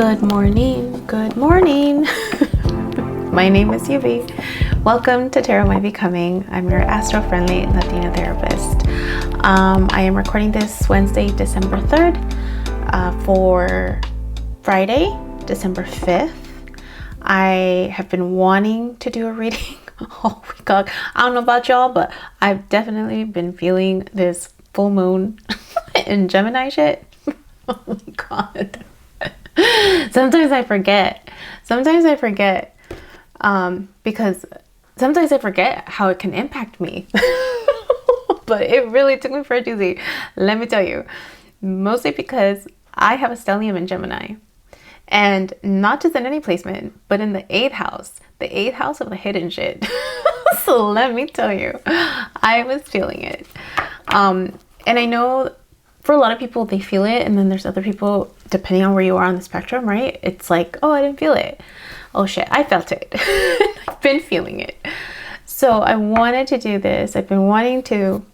Good morning. Good morning. My name is Yubi. Welcome to Tarot My Becoming. I'm your astro-friendly Latina therapist. I am recording this Wednesday, December 3rd for Friday, December 5th. I have been wanting to do a reading all week long. I don't know about y'all, but I've definitely been feeling this full moon in Gemini shit. Oh my god. Sometimes I forget because sometimes I forget how it can impact me. But it really took me for a doozy, let me tell you. Mostly because I have a stellium in Gemini, and not just in any placement, but in the 8th house of the hidden shit. So let me tell you, I was feeling it. And I know for a lot of people, they feel it. And then there's other people, depending on where you are on the spectrum, right? It's like, oh, I didn't feel it. Oh shit, I felt it. I've been feeling it. So I wanted to do this. I've been wanting to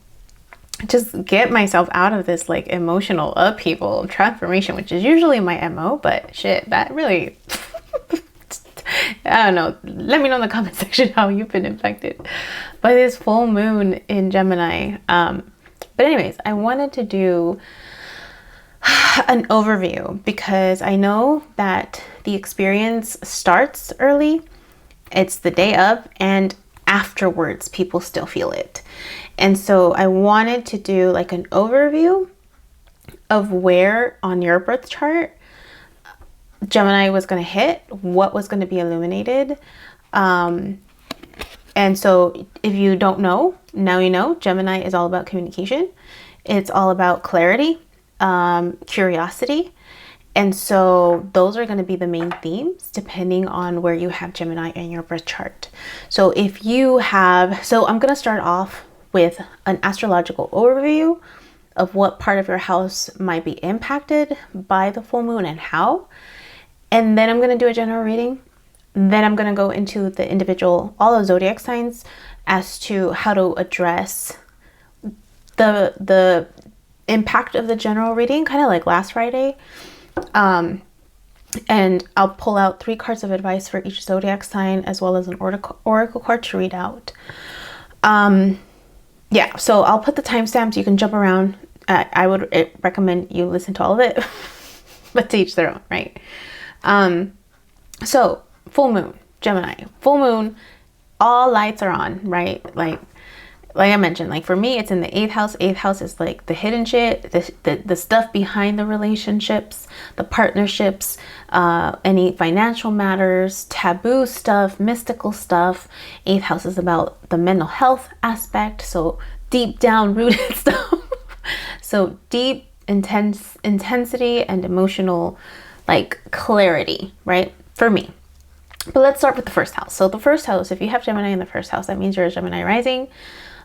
just get myself out of this like emotional upheaval transformation, which is usually my MO, but shit, that really, I don't know. Let me know in the comment section how you've been affected by this full moon in Gemini. But anyways, I wanted to do an overview because I know that the experience starts early. It's the day of, and afterwards people still feel it. And so I wanted to do like an overview of where on your birth chart Gemini was going to hit, what was going to be illuminated. And so if you don't know, now you know. Gemini is all about communication. It's all about clarity, curiosity. And so those are going to be the main themes depending on where you have Gemini in your birth chart. So if you have, so I'm going to start off with an astrological overview of what part of your house might be impacted by the full moon and how. And then I'm going to do a general reading. Then I'm going to go into the individual, all the zodiac signs as to how to address the impact of the general reading, kind of like last Friday. And I'll pull out 3 cards of advice for each zodiac sign, as well as an oracle card to read out. Yeah, so I'll put the timestamps. You can jump around. I would recommend you listen to all of it, but to each their own, right? So full moon, Gemini, full moon, all lights are on, right? Like I mentioned, like for me, it's in the 8th house. 8th house is like the hidden shit, the stuff behind the relationships, the partnerships, any financial matters, taboo stuff, mystical stuff. 8th house is about the mental health aspect. So deep down rooted stuff. So deep, intensity and emotional, like clarity, right? For me. But let's start with the 1st house. So the 1st house, if you have Gemini in the 1st house, that means you're a Gemini rising.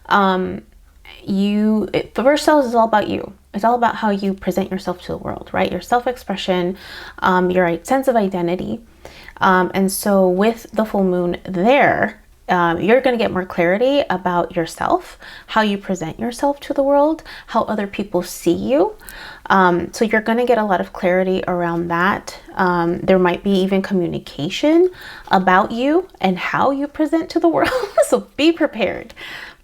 The 1st house is all about you. It's all about how you present yourself to the world, right? Your self-expression, your sense of identity. And so with the full moon there, you're going to get more clarity about yourself, how you present yourself to the world, how other people see you. So you're going to get a lot of clarity around that. There might be even communication about you and how you present to the world. So be prepared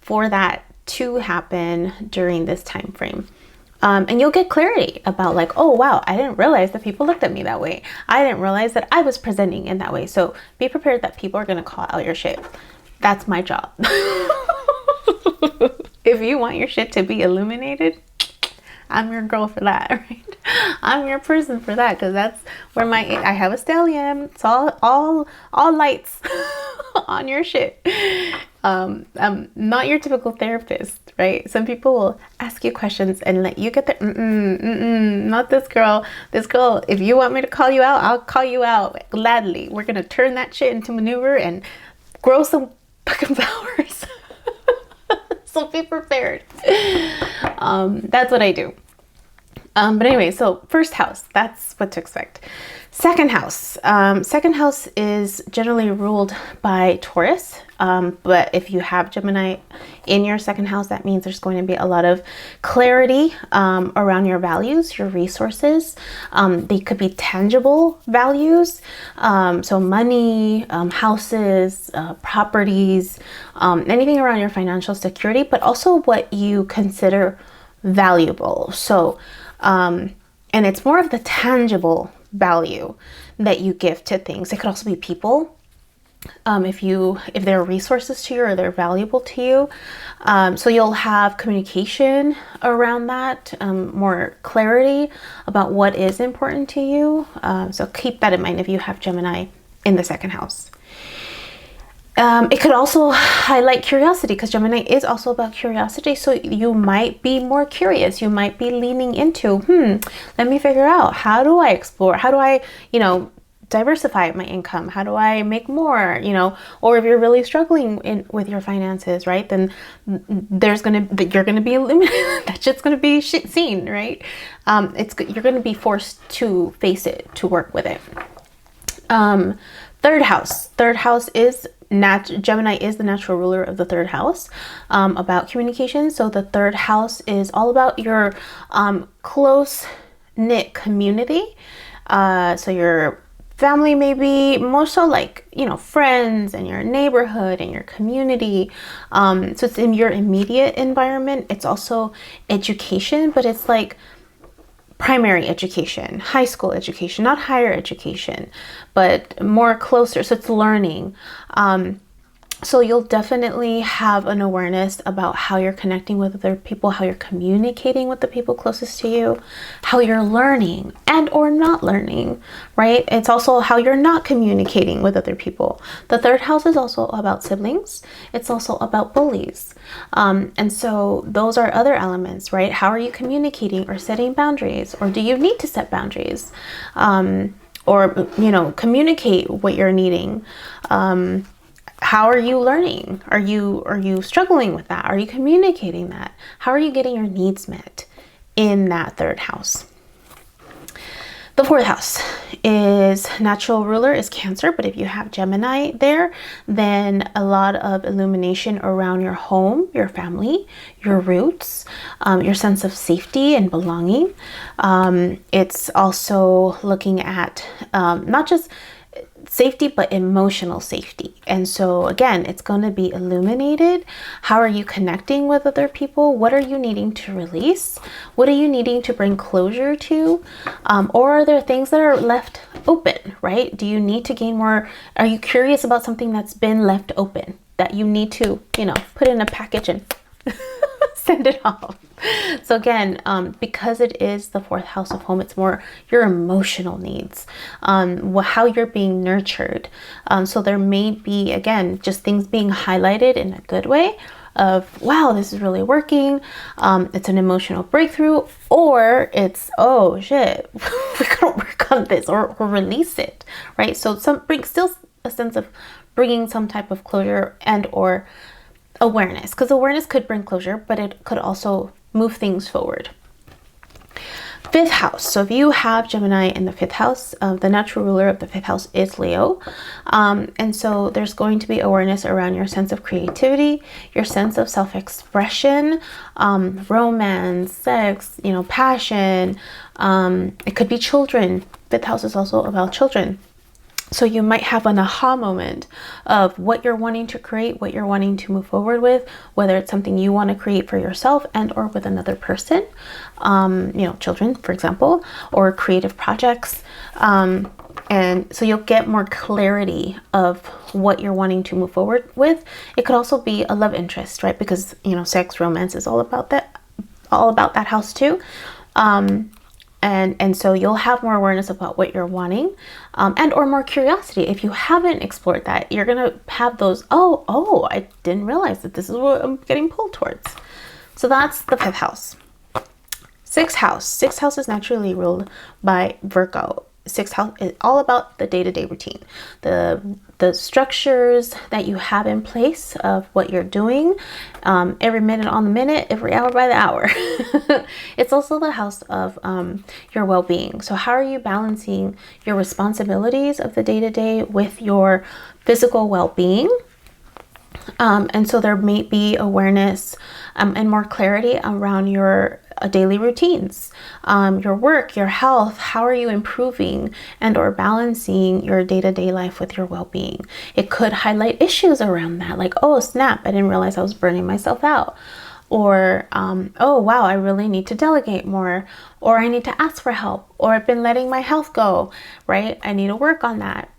for that to happen during this time frame. And you'll get clarity about like, oh, wow, I didn't realize that people looked at me that way. I didn't realize that I was presenting in that way. So be prepared that people are going to call out your shit. That's my job. If you want your shit to be illuminated, I'm your girl for that, right? I'm your person for that, because that's where I have a stellium. It's all lights on your shit. I'm not your typical therapist, right? Some people will ask you questions and let you get the not this girl. This girl, if you want me to call you out, I'll call you out gladly. We're gonna turn that shit into maneuver and grow some fucking flowers. So be prepared. That's what I do. But anyway, so 1st house, that's what to expect. 2nd house. 2nd house is generally ruled by Taurus. But if you have Gemini in your second house, that means there's going to be a lot of clarity around your values, your resources. They could be tangible values. So money, houses, properties, anything around your financial security, but also what you consider valuable. So, and it's more of the tangible value that you give to things. It could also be people. If they're resources to you or they're valuable to you. So you'll have communication around that, more clarity about what is important to you. So keep that in mind if you have Gemini in the second house. It could also highlight curiosity, because Gemini is also about curiosity. So you might be more curious. You might be leaning into, let me figure out, how do I explore? How do I, diversify my income? How do I make more? Or if you're really struggling with your finances, right? Then you're gonna be illuminated. That shit's gonna be seen, right? You're gonna be forced to face it, to work with it. Third house is Gemini is the natural ruler of the third house, about communication. So the third house is all about your close knit community. So your family, maybe more so like, friends and your neighborhood and your community. So it's in your immediate environment. It's also education, but it's like primary education, high school education, not higher education, but more closer. So it's learning. So you'll definitely have an awareness about how you're connecting with other people, how you're communicating with the people closest to you, how you're learning and or not learning, right? It's also how you're not communicating with other people. The third house is also about siblings. It's also about bullies. And so those are other elements, right? How are you communicating or setting boundaries? Or do you need to set boundaries? Or communicate what you're needing. How are you learning? Are you struggling with that? Are you communicating that? How are you getting your needs met in that third house? The fourth house is natural ruler is Cancer, but if you have Gemini there, then a lot of illumination around your home, your family, your roots, your sense of safety and belonging. It's also looking at not just safety, but emotional safety. And so again, it's going to be illuminated. How are you connecting with other people? What are you needing to release? What are you needing to bring closure to? Or are there things that are left open, right? Do you need to gain more? Are you curious about something that's been left open that you need to, put in a package and send it off? So again, because it is the fourth house of home, it's more your emotional needs, how you're being nurtured. So there may be, again, just things being highlighted in a good way of, wow, this is really working. It's an emotional breakthrough, or it's, oh shit, we gotta work on this or release it, right? So still a sense of bringing some type of closure and or awareness, because awareness could bring closure, but it could also move things forward. Fifth house. So if you have Gemini in the fifth house, the natural ruler of the fifth house is Leo. And so there's going to be awareness around your sense of creativity, your sense of self-expression, romance, sex, passion. It could be children. Fifth house is also about children. So you might have an aha moment of what you're wanting to create, what you're wanting to move forward with, whether it's something you want to create for yourself and or with another person, children, for example, or creative projects. And so you'll get more clarity of what you're wanting to move forward with. It could also be a love interest, right? Because, sex, romance is all about that house too. And so you'll have more awareness about what you're wanting, and or more curiosity. If you haven't explored that, you're gonna have those, oh, I didn't realize that this is what I'm getting pulled towards. So that's the fifth house. Sixth house is naturally ruled by Virgo. Sixth house is all about the day-to-day routine, the structures that you have in place of what you're doing, every minute on the minute, every hour by the hour. It's also the house of your well-being. So how are you balancing your responsibilities of the day-to-day with your physical well-being? And so there may be awareness and more clarity around your daily routines, your work, your health. How are you improving and or balancing your day-to-day life with your well-being? It could highlight issues around that, like, oh snap, I didn't realize I was burning myself out. Or, oh wow, I really need to delegate more, or I need to ask for help, or I've been letting my health go, right? I need to work on that.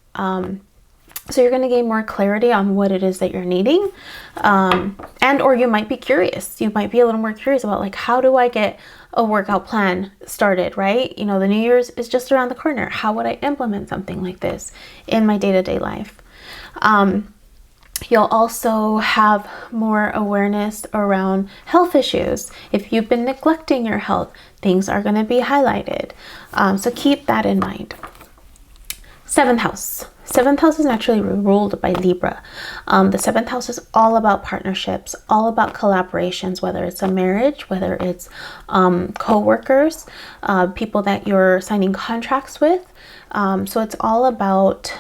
So you're going to gain more clarity on what it is that you're needing. And or you might be curious. You might be a little more curious about, like, how do I get a workout plan started, right? You know, the New Year's is just around the corner. How would I implement something like this in my day-to-day life? You'll also have more awareness around health issues. If you've been neglecting your health, things are going to be highlighted. So keep that in mind. Seventh house. Seventh house is naturally ruled by Libra. The seventh house is all about partnerships, all about collaborations, whether it's a marriage, whether it's co-workers, people that you're signing contracts with. So it's all about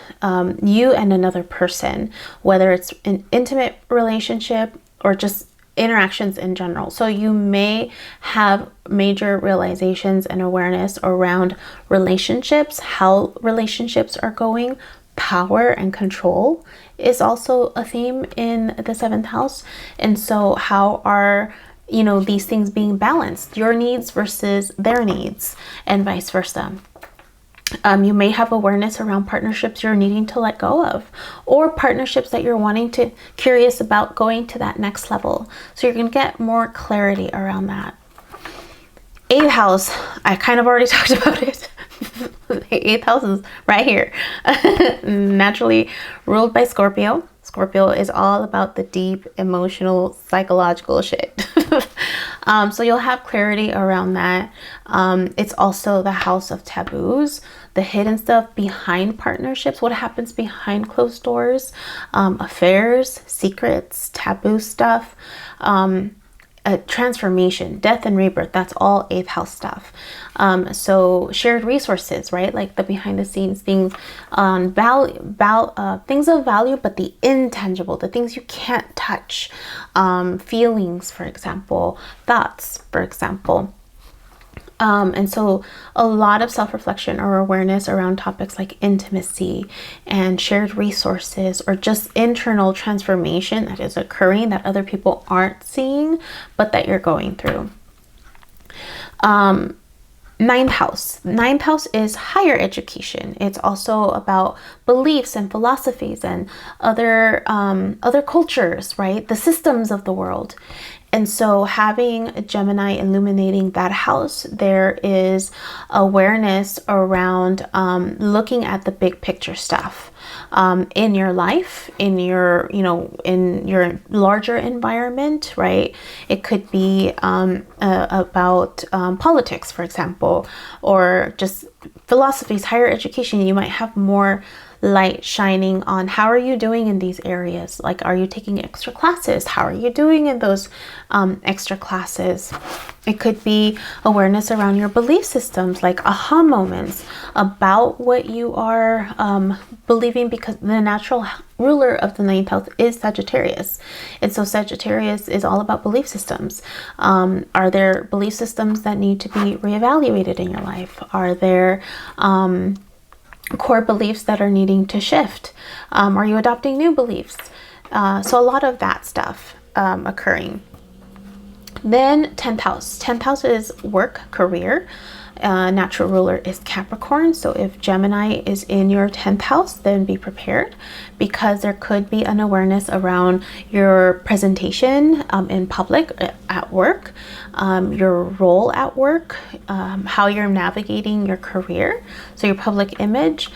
you and another person, whether it's an intimate relationship or just interactions in general. So you may have major realizations and awareness around relationships, how relationships are going. Power and control is also a theme in the seventh house. And so how are, you know, these things being balanced, your needs versus their needs, and vice versa. You may have awareness around partnerships you're needing to let go of, or partnerships that you're curious about going to that next level. So you're going to get more clarity around that. Eighth house, I kind of already talked about it. The eighth house is right here. Naturally ruled by Scorpio. Scorpio is all about the deep, emotional, psychological shit. So you'll have clarity around that. It's also the house of taboos, the hidden stuff behind partnerships, what happens behind closed doors, affairs, secrets, taboo stuff. Transformation, death and rebirth, that's all eighth house stuff. So shared resources, right? Like the behind the scenes things on things of value, but the intangible, the things you can't touch, feelings, for example, thoughts, for example. And so a lot of self-reflection or awareness around topics like intimacy and shared resources, or just internal transformation that is occurring that other people aren't seeing, but that you're going through. Ninth house. Ninth house is higher education. It's also about beliefs and philosophies and other cultures, right? The systems of the world. And so having a Gemini illuminating that house, there is awareness around looking at the big picture stuff in your life, in your, in your larger environment, right? It could be about politics, for example, or just philosophies, higher education. You might have more light shining on how are you doing in these areas. Like, are you taking extra classes? How are you doing in those extra classes? It could be awareness around your belief systems, like aha moments about what you are believing, because the natural ruler of the ninth house is Sagittarius. And so Sagittarius is all about belief systems. Are there belief systems that need to be reevaluated in your life? Are there core beliefs that are needing to shift? Are you adopting new beliefs? So a lot of that stuff occurring. Then 10th house. 10th house is work, career. Natural ruler is Capricorn. So if Gemini is in your 10th house, then be prepared, because there could be an awareness around your presentation in public at work, your role at work, how you're navigating your career, so your public image.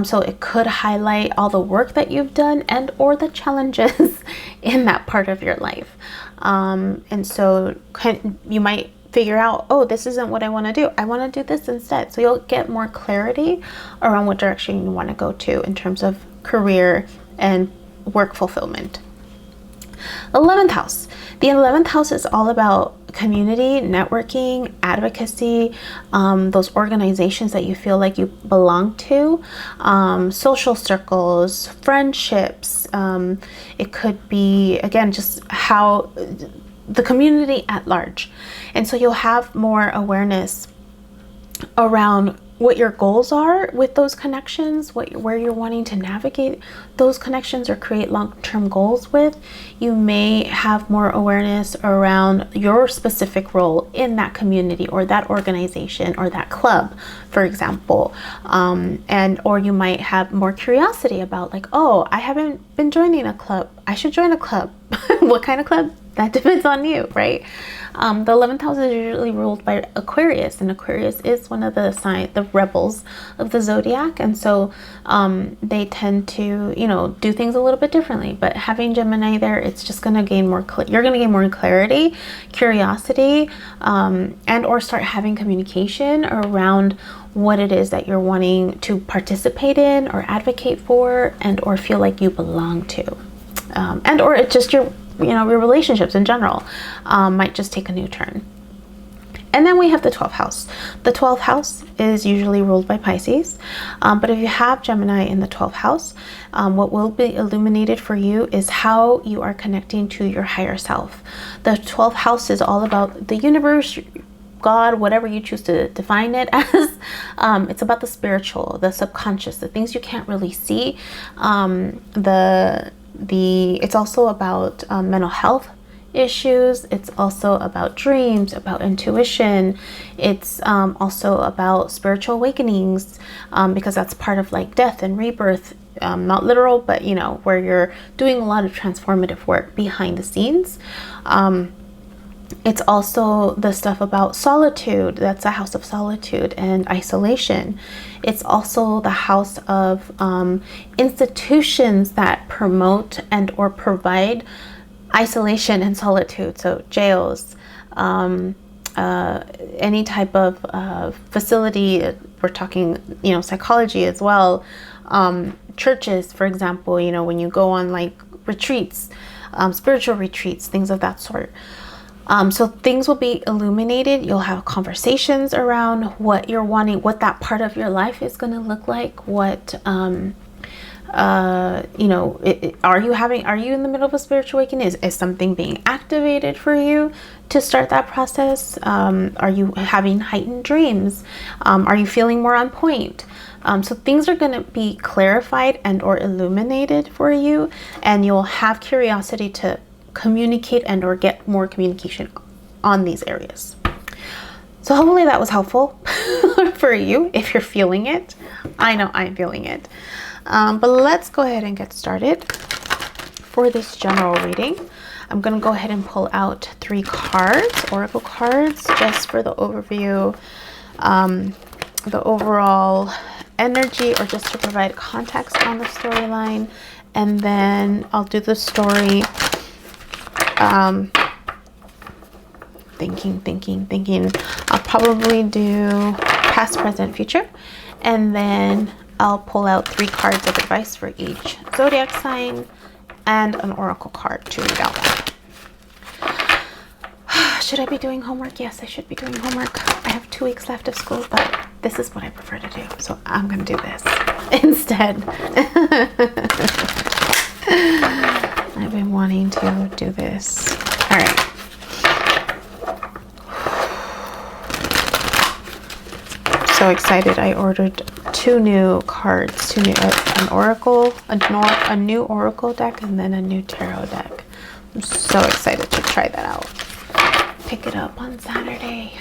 So it could highlight all the work that you've done and or the challenges in that part of your life. And so you might figure out, oh, this isn't what I want to do. I want to do this instead. So you'll get more clarity around what direction you want to go to in terms of career and work fulfillment. 11th house. The 11th house is all about community, networking, advocacy, those organizations that you feel like you belong to, social circles, friendships. It could be, again, just how the community at large. And so you'll have more awareness around what your goals are with those connections, where you're wanting to navigate those connections or create long-term goals with. You may have more awareness around your specific role in that community or that organization or that club, for example. Or you might have more curiosity about like, oh, I haven't been joining a club. I should join a club. What kind of club? That depends on you, right? The 11th house is usually ruled by Aquarius, and Aquarius is one of the rebels of the zodiac, and so they tend to, do things a little bit differently. But having Gemini there, it's just going to gain more. You're going to gain more clarity, curiosity, and or start having communication around what it is that you're wanting to participate in or advocate for, and or feel like you belong to, and or it's just your relationships in general might just take a new turn. And then we have the 12th house. The 12th house is usually ruled by Pisces. But if you have Gemini in the 12th house, what will be illuminated for you is how you are connecting to your higher self. The 12th house is all about the universe, God, whatever you choose to define it as. It's about the spiritual, the subconscious, the things you can't really see. It's also about mental health issues. It's also about dreams, about intuition. It's also about spiritual awakenings, because that's part of like death and rebirth, not literal, but where you're doing a lot of transformative work behind the scenes. It's also the stuff about solitude. That's a house of solitude and isolation. It's also the house of institutions that promote and or provide isolation and solitude. So jails, any type of facility. We're talking, psychology as well. Churches, for example, when you go on like retreats, spiritual retreats, things of that sort. So things will be illuminated. You'll have conversations around what you're wanting, what that part of your life is going to look like. What, are you in the middle of a spiritual awakening? Is something being activated for you to start that process? Are you having heightened dreams? Are you feeling more on point? So things are going to be clarified and or illuminated for you, and you'll have curiosity to communicate and or get more communication on these areas. So hopefully that was helpful for you if you're feeling it. I know I'm feeling it. But let's go ahead and get started for this general reading. I'm going to go ahead and pull out 3 cards, oracle cards, just for the overview, the overall energy, or just to provide context on the storyline. And then I'll do the story thinking. I'll probably do past, present, future, and then I'll pull out 3 cards of advice for each zodiac sign and an oracle card to read out. Should I be doing homework? Yes, I should be doing homework. I have 2 weeks left of school, but this is what I prefer to do, so I'm gonna do this instead. I've been wanting to do this. All right. So excited. I ordered 2 new cards, an oracle, a new oracle deck, and then a new tarot deck. I'm so excited to try that out. Pick it up on Saturday.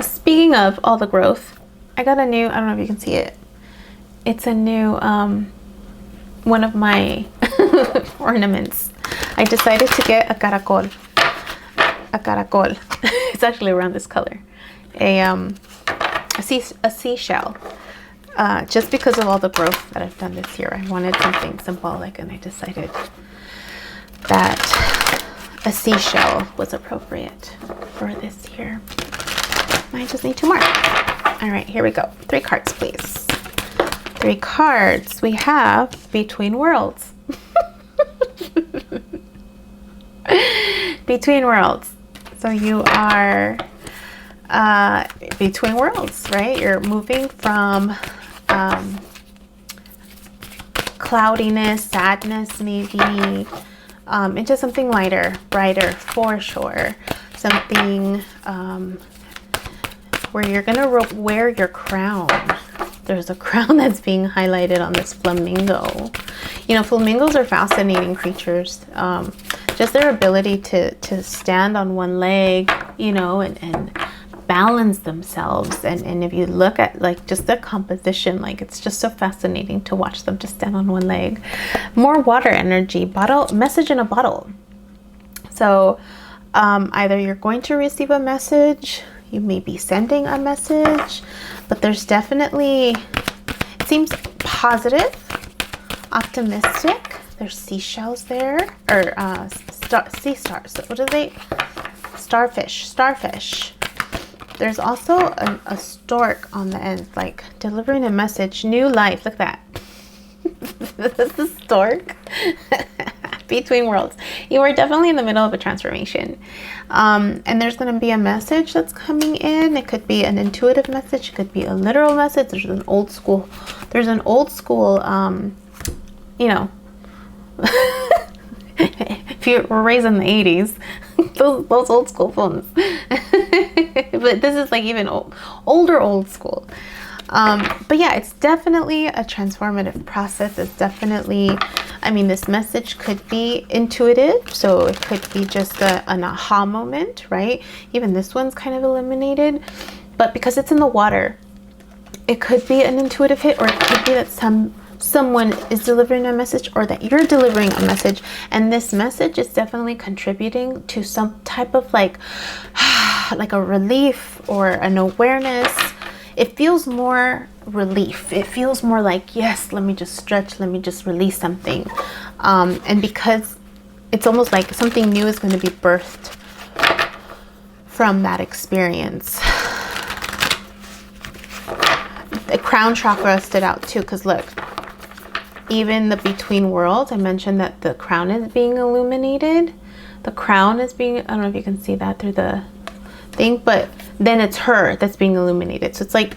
Speaking of all the growth, I got a new, I don't know if you can see it. It's a new, one of my ornaments. I decided to get a caracol. It's actually around this color. A seashell. Just because of all the growth that I've done this year, I wanted something symbolic, and I decided that a seashell was appropriate for this year. I just need 2 more. All right, here we go. 3 cards, please. 3 cards. We have Between Worlds. Between worlds. So you are between worlds, right? You're moving from cloudiness, sadness, maybe into something lighter, brighter, for sure. Something where you're gonna wear your crown. There's a crown that's being highlighted on this flamingo. You know, flamingos are fascinating creatures. Just their ability to stand on one leg, you know, and balance themselves. And if you look at like just the composition, like it's just so fascinating to watch them just stand on one leg. More water energy, message in a bottle. So either you're going to receive a message, you may be sending a message, but there's definitely, it seems positive, optimistic. There's seashells there, or sea stars. What are they? Starfish. There's also a stork on the end, like delivering a message, new life. Look at that. This is the stork. Between worlds. You are definitely in the middle of a transformation. And there's going to be a message that's coming in. It could be an intuitive message. It could be a literal message. There's an old school, you know, if you were raised in the 80s, those old school phones. But this is like even old school. But yeah, it's definitely a transformative process. It's definitely, I mean, this message could be intuitive. So it could be just an aha moment, right? Even this one's kind of illuminated. But because it's in the water, it could be an intuitive hit, or it could be that someone is delivering a message, or that you're delivering a message, and this message is definitely contributing to some type of like a relief or an awareness. It feels more relief. It feels more like, yes, let me just stretch, let me just release something. And because it's almost like something new is going to be birthed from that experience. The crown chakra stood out too, because look, even the between worlds, I mentioned that the crown is being illuminated. The crown is being, I don't know if you can see that through the thing, but then it's her that's being illuminated. So it's like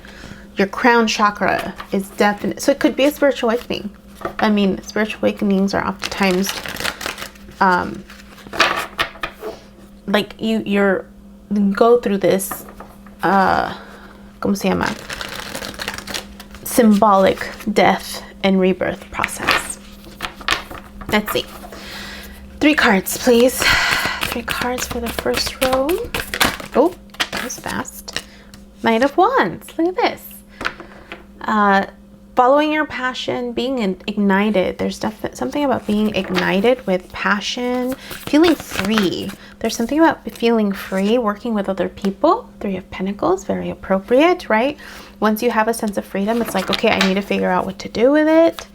your crown chakra is definite. So it could be a spiritual awakening. I mean, spiritual awakenings are oftentimes like you go through this ¿cómo se llama? Symbolic death and rebirth process. Let's see. 3 cards, please. 3 cards for the first row. Oh, that was fast. Knight of Wands. Look at this. Following your passion, being ignited. There's something about being ignited with passion, feeling free. There's something about feeling free, working with other people. 3 of Pentacles, very appropriate, right? Once you have a sense of freedom, it's like, okay, I need to figure out what to do with it.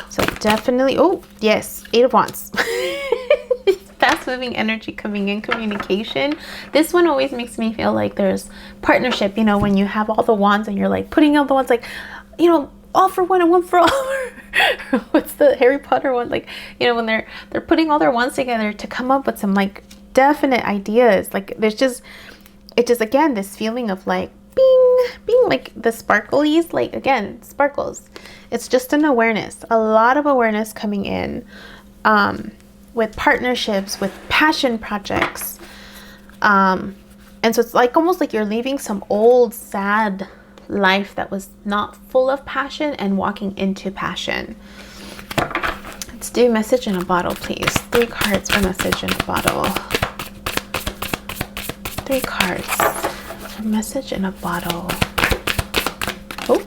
So definitely, oh, yes, 8 of Wands. Fast-moving energy coming in, communication. This one always makes me feel like there's partnership, you know, when you have all the wands and you're like putting out the wands, like, you know, all for one and one for all. What's the Harry Potter one? Like, you know, when they're putting all their wands together to come up with some like definite ideas. Like there's just, it just, again, this feeling of like being like the sparklies, like again, sparkles. It's just an awareness, a lot of awareness coming in with partnerships, with passion projects. And so it's like almost like you're leaving some old sad life that was not full of passion and walking into passion. Let's do message in a bottle, please. 3 cards for message in a bottle. 3 cards for message in a bottle. Oh,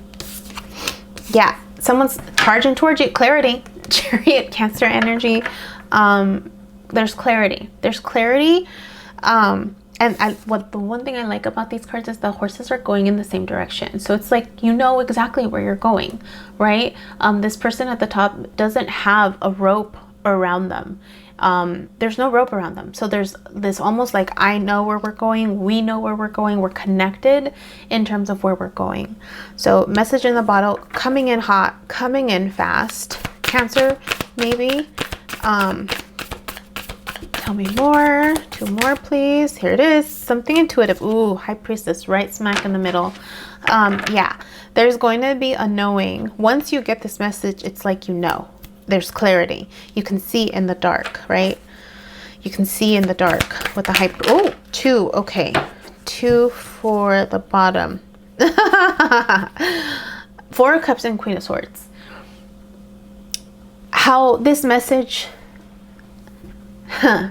yeah, someone's charging towards you. Clarity. Chariot, Cancer energy. There's clarity. There's clarity. And the one thing I like about these cards is the horses are going in the same direction. So it's like, you know exactly where you're going, right? This person at the top doesn't have a rope around them. There's no rope around them. So there's this almost like, I know where we're going. We know where we're going. We're connected in terms of where we're going. So message in the bottle, coming in hot, coming in fast. Cancer, maybe. tell me more. 2 more, please. Here it is. Something intuitive. Ooh, High Priestess, right smack in the middle. Yeah, there's going to be a knowing. Once you get this message, it's like, you know, there's clarity. You can see in the dark, right? You can see in the dark with the high. Oh, 2. Okay. 2 for the bottom. 4 of Cups and Queen of Swords. How this message.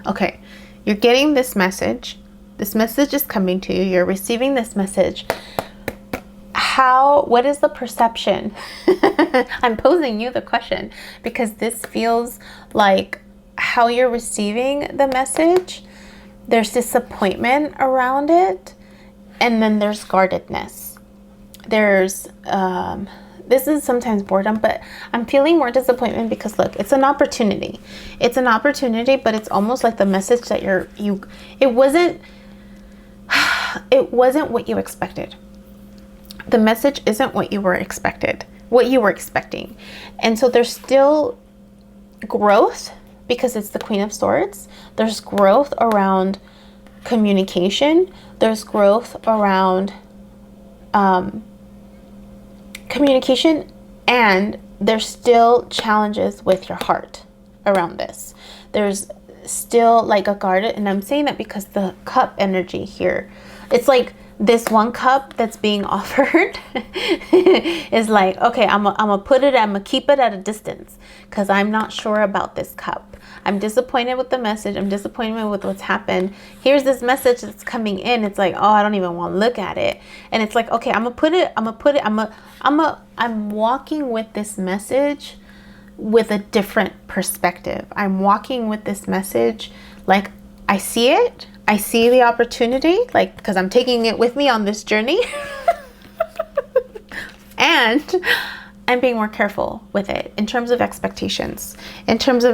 Okay. You're getting this message. This message is coming to you. You're receiving this message. What is the perception? I'm posing you the question because this feels like how you're receiving the message. There's disappointment around it, and then there's guardedness. There's this is sometimes boredom, but I'm feeling more disappointment because look, it's an opportunity. It's an opportunity, but it's almost like the message that it wasn't what you expected. The message isn't what you were expecting. And so there's still growth because it's the Queen of Swords. There's growth around communication. There's growth around communication, and there's still challenges with your heart around this. There's still like a guarded, and I'm saying that because the cup energy here, it's like this one cup that's being offered is like, okay, I'm gonna keep it at a distance because I'm not sure about this cup. I'm disappointed with the message. I'm disappointed with what's happened. Here's this message that's coming in. It's like, oh, I don't even want to look at it. And it's like, okay, I'm walking with this message with a different perspective. I'm walking with this message like I see it. I see the opportunity, like, because I'm taking it with me on this journey. And I'm being more careful with it in terms of expectations. And there's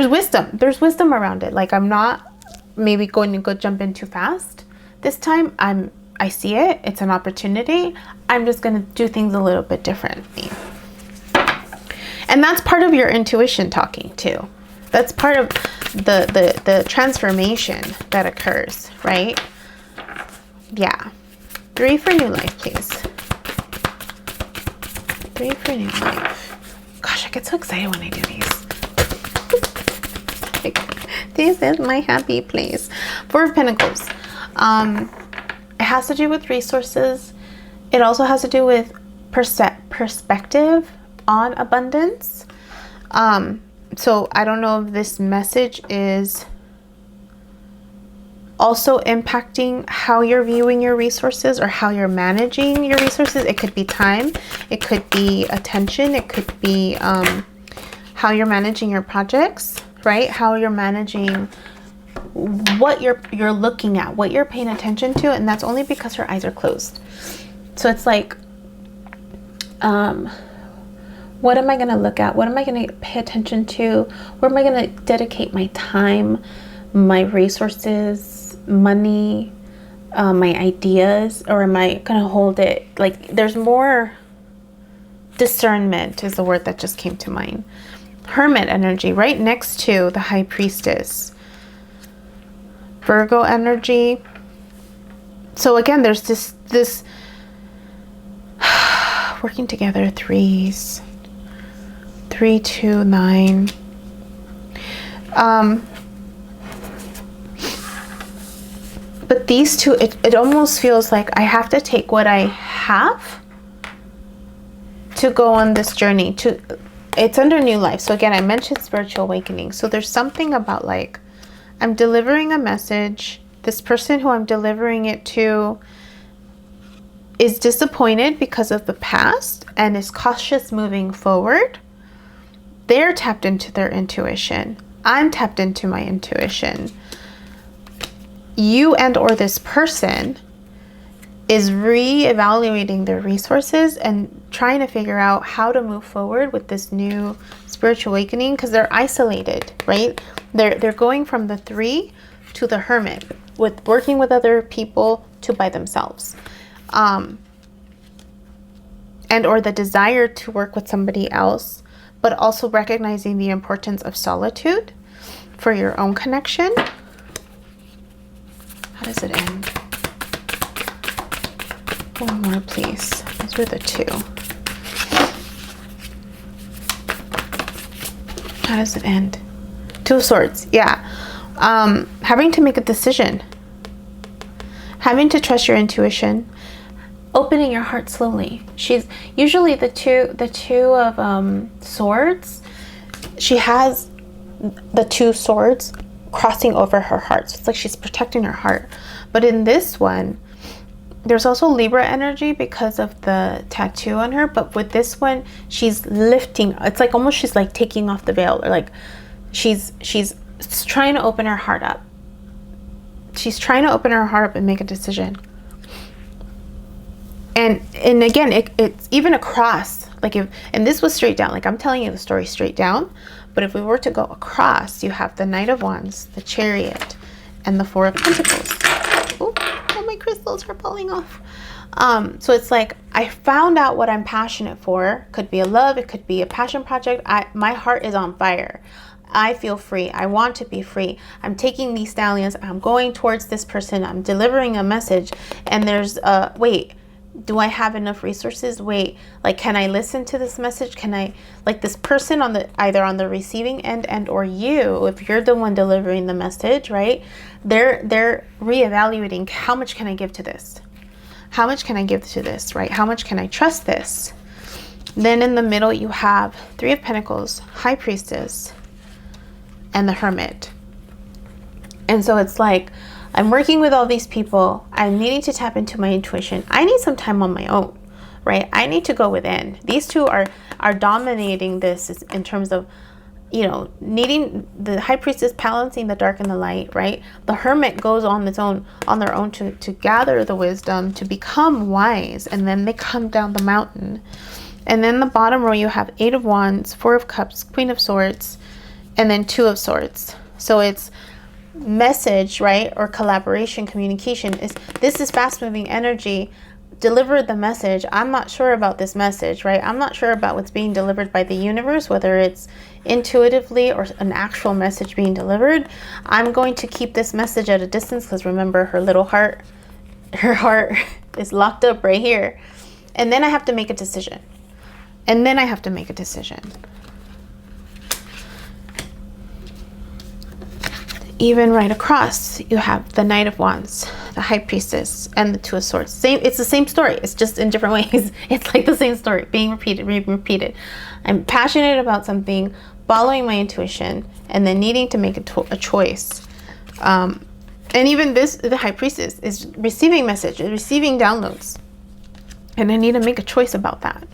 wisdom. There's wisdom around it. Like, I'm not maybe going to go jump in too fast. This time, I see it. It's an opportunity. I'm just going to do things a little bit differently. And that's part of your intuition talking too. That's part of the transformation that occurs, right? Yeah. 3 for new life, please. 3 for new life. Gosh, I get so excited when I do these. This is my happy place. 4 of Pentacles. It has to do with resources. It also has to do with perspective on abundance. So I don't know if this message is also impacting how you're viewing your resources or how you're managing your resources. It could be time. It could be attention. It could be how you're managing your projects, right? How you're managing what you're looking at, what you're paying attention to. And that's only because your eyes are closed. So it's like, what am I going to look at? What am I going to pay attention to? Where am I going to dedicate my time, my resources, money, my ideas? Or am I going to hold it? Like, there's more discernment is the word that just came to mind. Hermit energy right next to the High Priestess. Virgo energy. So again, there's this working together, 3s. 3, 2, 9. But these two, it almost feels like I have to take what I have to go on this journey. It's under new life. So again, I mentioned spiritual awakening. So there's something about like, I'm delivering a message. This person who I'm delivering it to is disappointed because of the past and is cautious moving forward. They're tapped into their intuition. I'm tapped into my intuition. You and or this person is re-evaluating their resources and trying to figure out how to move forward with this new spiritual awakening because they're isolated, right? They're going from the 3 to the Hermit, with working with other people to by themselves. And or the desire to work with somebody else, but also recognizing the importance of solitude. for your own connection. How does it end? One more, please. Those were the two. How does it end? Two of Swords. Yeah. Having to make a decision. Having to trust your intuition. Opening your heart slowly. She's usually the two of swords. She has the two swords crossing over her heart. So it's like she's protecting her heart. But in this one, there's also Libra energy because of the tattoo on her. But with this one, she's lifting. It's like almost she's like taking off the veil, or like she's trying to open her heart up. She's trying to open her heart up and make a decision. And again, it's even across. Like and this was straight down. Like I'm telling you the story straight down. But if we were to go across, you have the Knight of Wands, the Chariot, and the Four of Pentacles. Oh, my crystals are falling off. So it's like, I found out what I'm passionate for. Could be a love, it could be a passion project. My heart is on fire. I feel free. I want to be free. I'm taking these stallions. I'm going towards this person. I'm delivering a message. And there's, wait, do I have enough resources? Wait, like, can I listen to this message? Can I, like, this person on the, either on the receiving end and or you, if you're the one delivering the message, right? They're reevaluating, how much can I give to this? How much can I give to this, right? How much can I trust this? Then in the middle, you have Three of Pentacles, High Priestess, and the Hermit. And so it's like, I'm working with all these people. I'm needing to tap into my intuition. I need some time on my own, right? I need to go within. These two are dominating this in terms of, you know, needing the High Priestess balancing the dark and the light, right? The Hermit goes on its own, on their own to gather the wisdom, to become wise, and then they come down the mountain. And then the bottom row, you have Eight of Wands, Four of Cups, Queen of Swords, and then Two of Swords. So it's message, right, or collaboration, communication. This is fast moving energy. Deliver the message. I'm not sure about this message, right? I'm not sure about what's being delivered by the universe, whether it's intuitively or an actual message being delivered. I'm going to keep this message at a distance, because remember, her little heart, her heart is locked up right here. And then I have to make a decision. And then I have to make a decision. Even right across, you have the Knight of Wands, the High Priestess, and the Two of Swords. It's the same story. It's just in different ways. It's like the same story being repeated. I'm passionate about something, following my intuition, and then needing to make a choice. And even the High Priestess is receiving messages, receiving downloads, and I need to make a choice about that.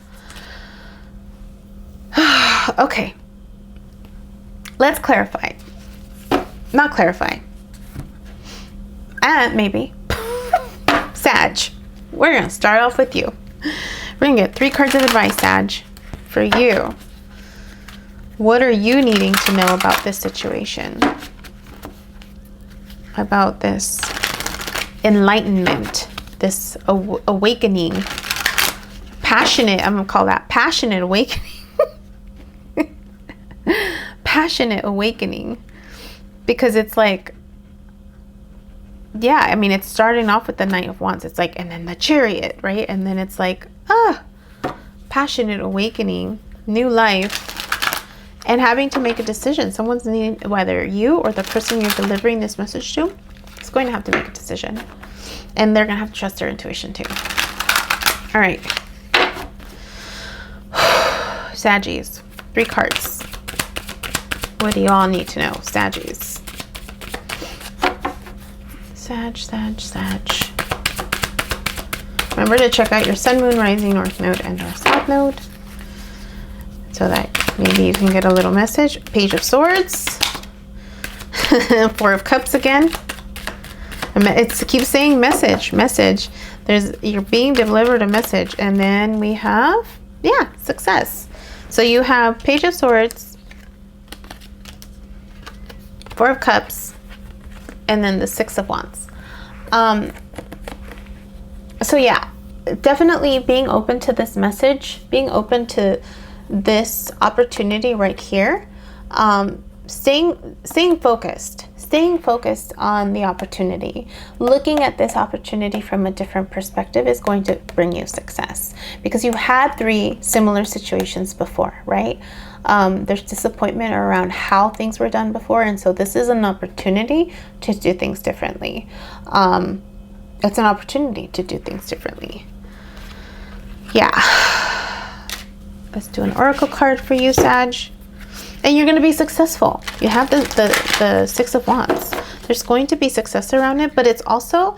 Okay, let's clarify. Not clarify. Maybe. Sag. We're going to start off with you. We're going to get 3 cards of advice, Sag, for you. What are you needing to know about this situation? About this enlightenment, this awakening. Passionate, I'm going to call that passionate awakening. Passionate awakening. Because it's like, yeah, I mean, it's starting off with the Knight of Wands. It's like, and then the Chariot, right? And then it's like, passionate awakening, new life, and having to make a decision. Someone's needing, whether you or the person you're delivering this message to, is going to have to make a decision. And they're going to have to trust their intuition too. All right. Saggies, 3 cards. What do you all need to know, Saggies? Sag. Remember to check out your Sun, Moon, Rising, North Node, and or South Node, so that maybe you can get a little message. Page of Swords. Four of Cups again. It keeps saying message. You're being delivered a message. And then we have, yeah, success. So you have Page of Swords, Four of Cups, and then the Six of Wands. So yeah, definitely being open to this message, being open to this opportunity right here. staying focused on the opportunity. Looking at this opportunity from a different perspective is going to bring you success, because you had 3 similar situations before, right? There's disappointment around how things were done before, and so this is an opportunity to do things differently. It's an opportunity to do things differently. Yeah. Let's do an oracle card for you, Sag. And you're going to be successful. You have the 6 of Wands. There's going to be success around it, but it's also,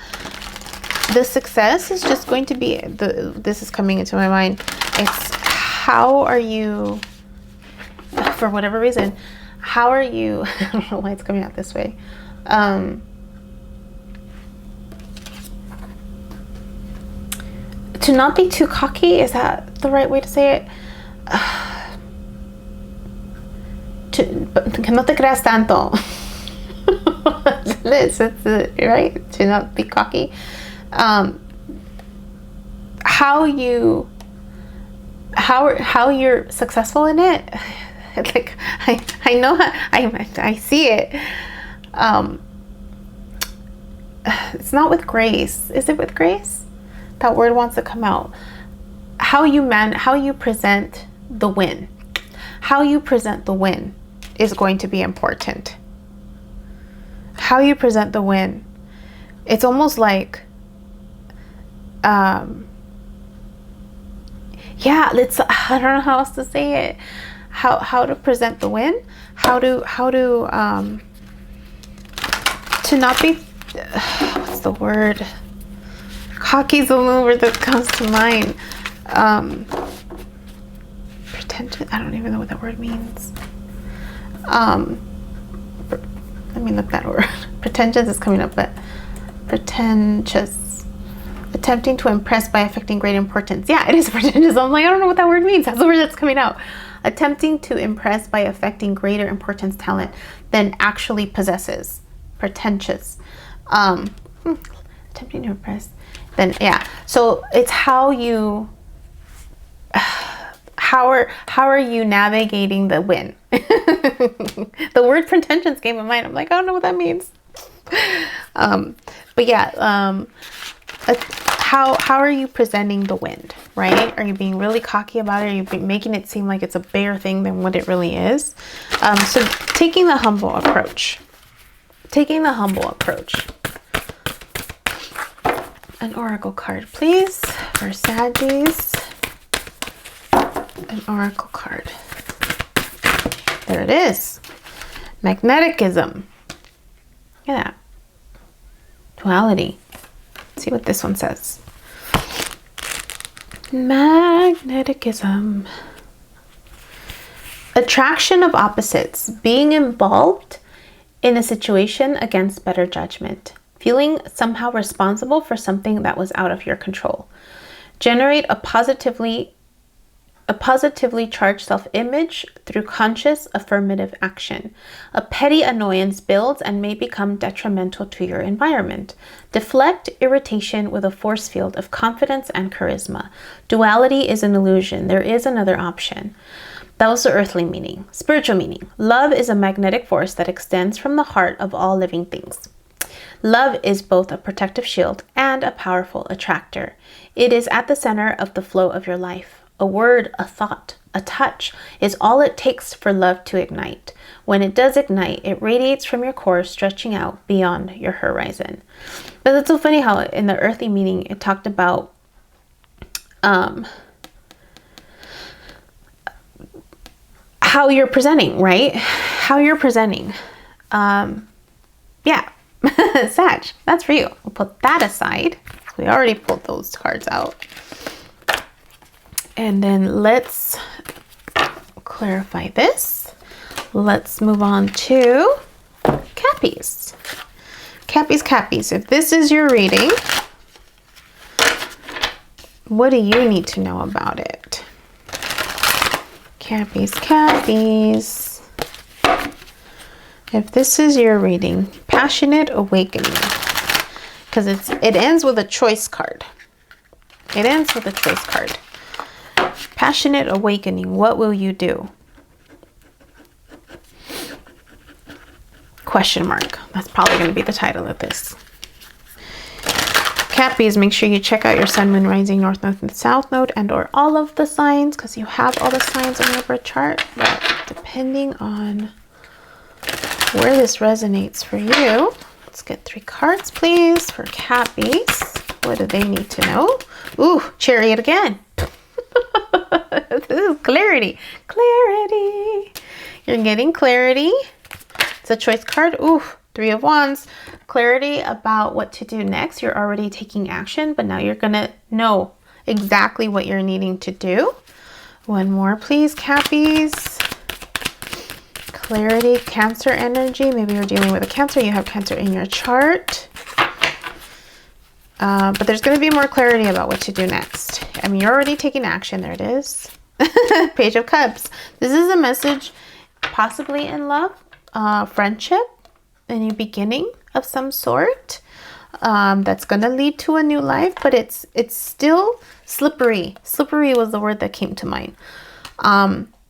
the success is just going to be, this is coming into my mind. It's how are you, for whatever reason, how are you, I don't know why it's coming out this way. To not be too cocky, is that the right way to say it? Que no te creas tanto. Right? To not be cocky. How you're successful in it. Like I know I see it. It's not with grace. Is it with grace? That word wants to come out. How you present the win. How you present the win is going to be important. How you present the win. It's almost like, yeah, I don't know how else to say it. How to present the win. How to not be, what's the word? Cocky's the only word that comes to mind. Pretentious. I don't even know what that word means. Let me look that word. Pretentious is coming up, but pretentious. Attempting to impress by affecting great importance. Yeah, it is pretentious. I'm like, I don't know what that word means. That's the word that's coming out. Attempting to impress by affecting greater importance, talent than actually possesses. Pretentious. Attempting to impress. Then yeah. So it's how you. How are you navigating the win? The word pretentious came to mind. I'm like, I don't know what that means. But yeah, how are you presenting the wind, right? Are you being really cocky about it? Are you making it seem like it's a bigger thing than what it really is? So taking the humble approach. An oracle card, please, for Saggies. An oracle card. There it is. Magnetism. Look at that. Duality. Let's see what this one says. Magnetism. Attraction of opposites. Being involved in a situation against better judgment. Feeling somehow responsible for something that was out of your control. Generate a positively charged self-image through conscious affirmative action. A petty annoyance builds and may become detrimental to your environment. Deflect irritation with a force field of confidence and charisma. Duality is an illusion. There is another option. That was the earthly meaning. Spiritual meaning. Love is a magnetic force that extends from the heart of all living things. Love is both a protective shield and a powerful attractor. It is at the center of the flow of your life. A word, a thought, a touch is all it takes for love to ignite. When it does ignite, it radiates from your core, stretching out beyond your horizon. But it's so funny how in the earthly meaning, it talked about how you're presenting, right? How you're presenting. Yeah, Sag, that's for you. We'll put that aside. We already pulled those cards out. And then let's clarify this. Let's move on to Cappies. Cappies. If this is your reading, what do you need to know about it? Cappies. If this is your reading, Passionate Awakening. Because it ends with a choice card. Passionate Awakening. What will you do? Question mark. That's probably going to be the title of this. Cappies, make sure you check out your sun, moon, rising, north node, and south node, and or all of the signs, because you have all the signs on your birth chart. But depending on where this resonates for you, let's get 3 cards, please, for Cappies. What do they need to know? Ooh, Chariot again. This is clarity. Clarity. You're getting clarity. It's a choice card. Ooh, 3 of Wands. Clarity about what to do next. You're already taking action, but now you're going to know exactly what you're needing to do. One more, please, Cappies. Clarity, Cancer energy. Maybe you're dealing with a Cancer. You have Cancer in your chart. But there's going to be more clarity about what to do next. I mean, you're already taking action. There it is. Page of Cups. This is a message possibly in love, friendship, a new beginning of some sort, that's going to lead to a new life, but it's still slippery. Slippery was the word that came to mind.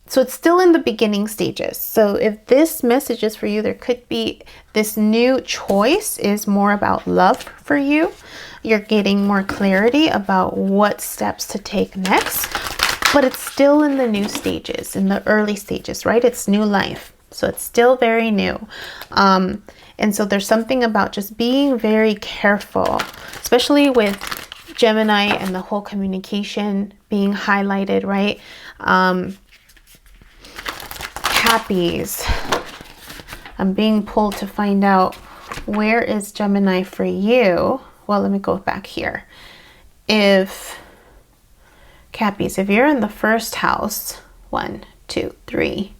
So it's still in the beginning stages. So if this message is for you, there could be this new choice is more about love for you. You're getting more clarity about what steps to take next, but it's still in the new stages, in the early stages, right? It's new life. So it's still very new. And so there's something about just being very careful, especially with Gemini and the whole communication being highlighted, right? Cappies. I'm being pulled to find out where is Gemini for you. Well, let me go back here. If Cappies, if you're in the first house, 1, 2, 3,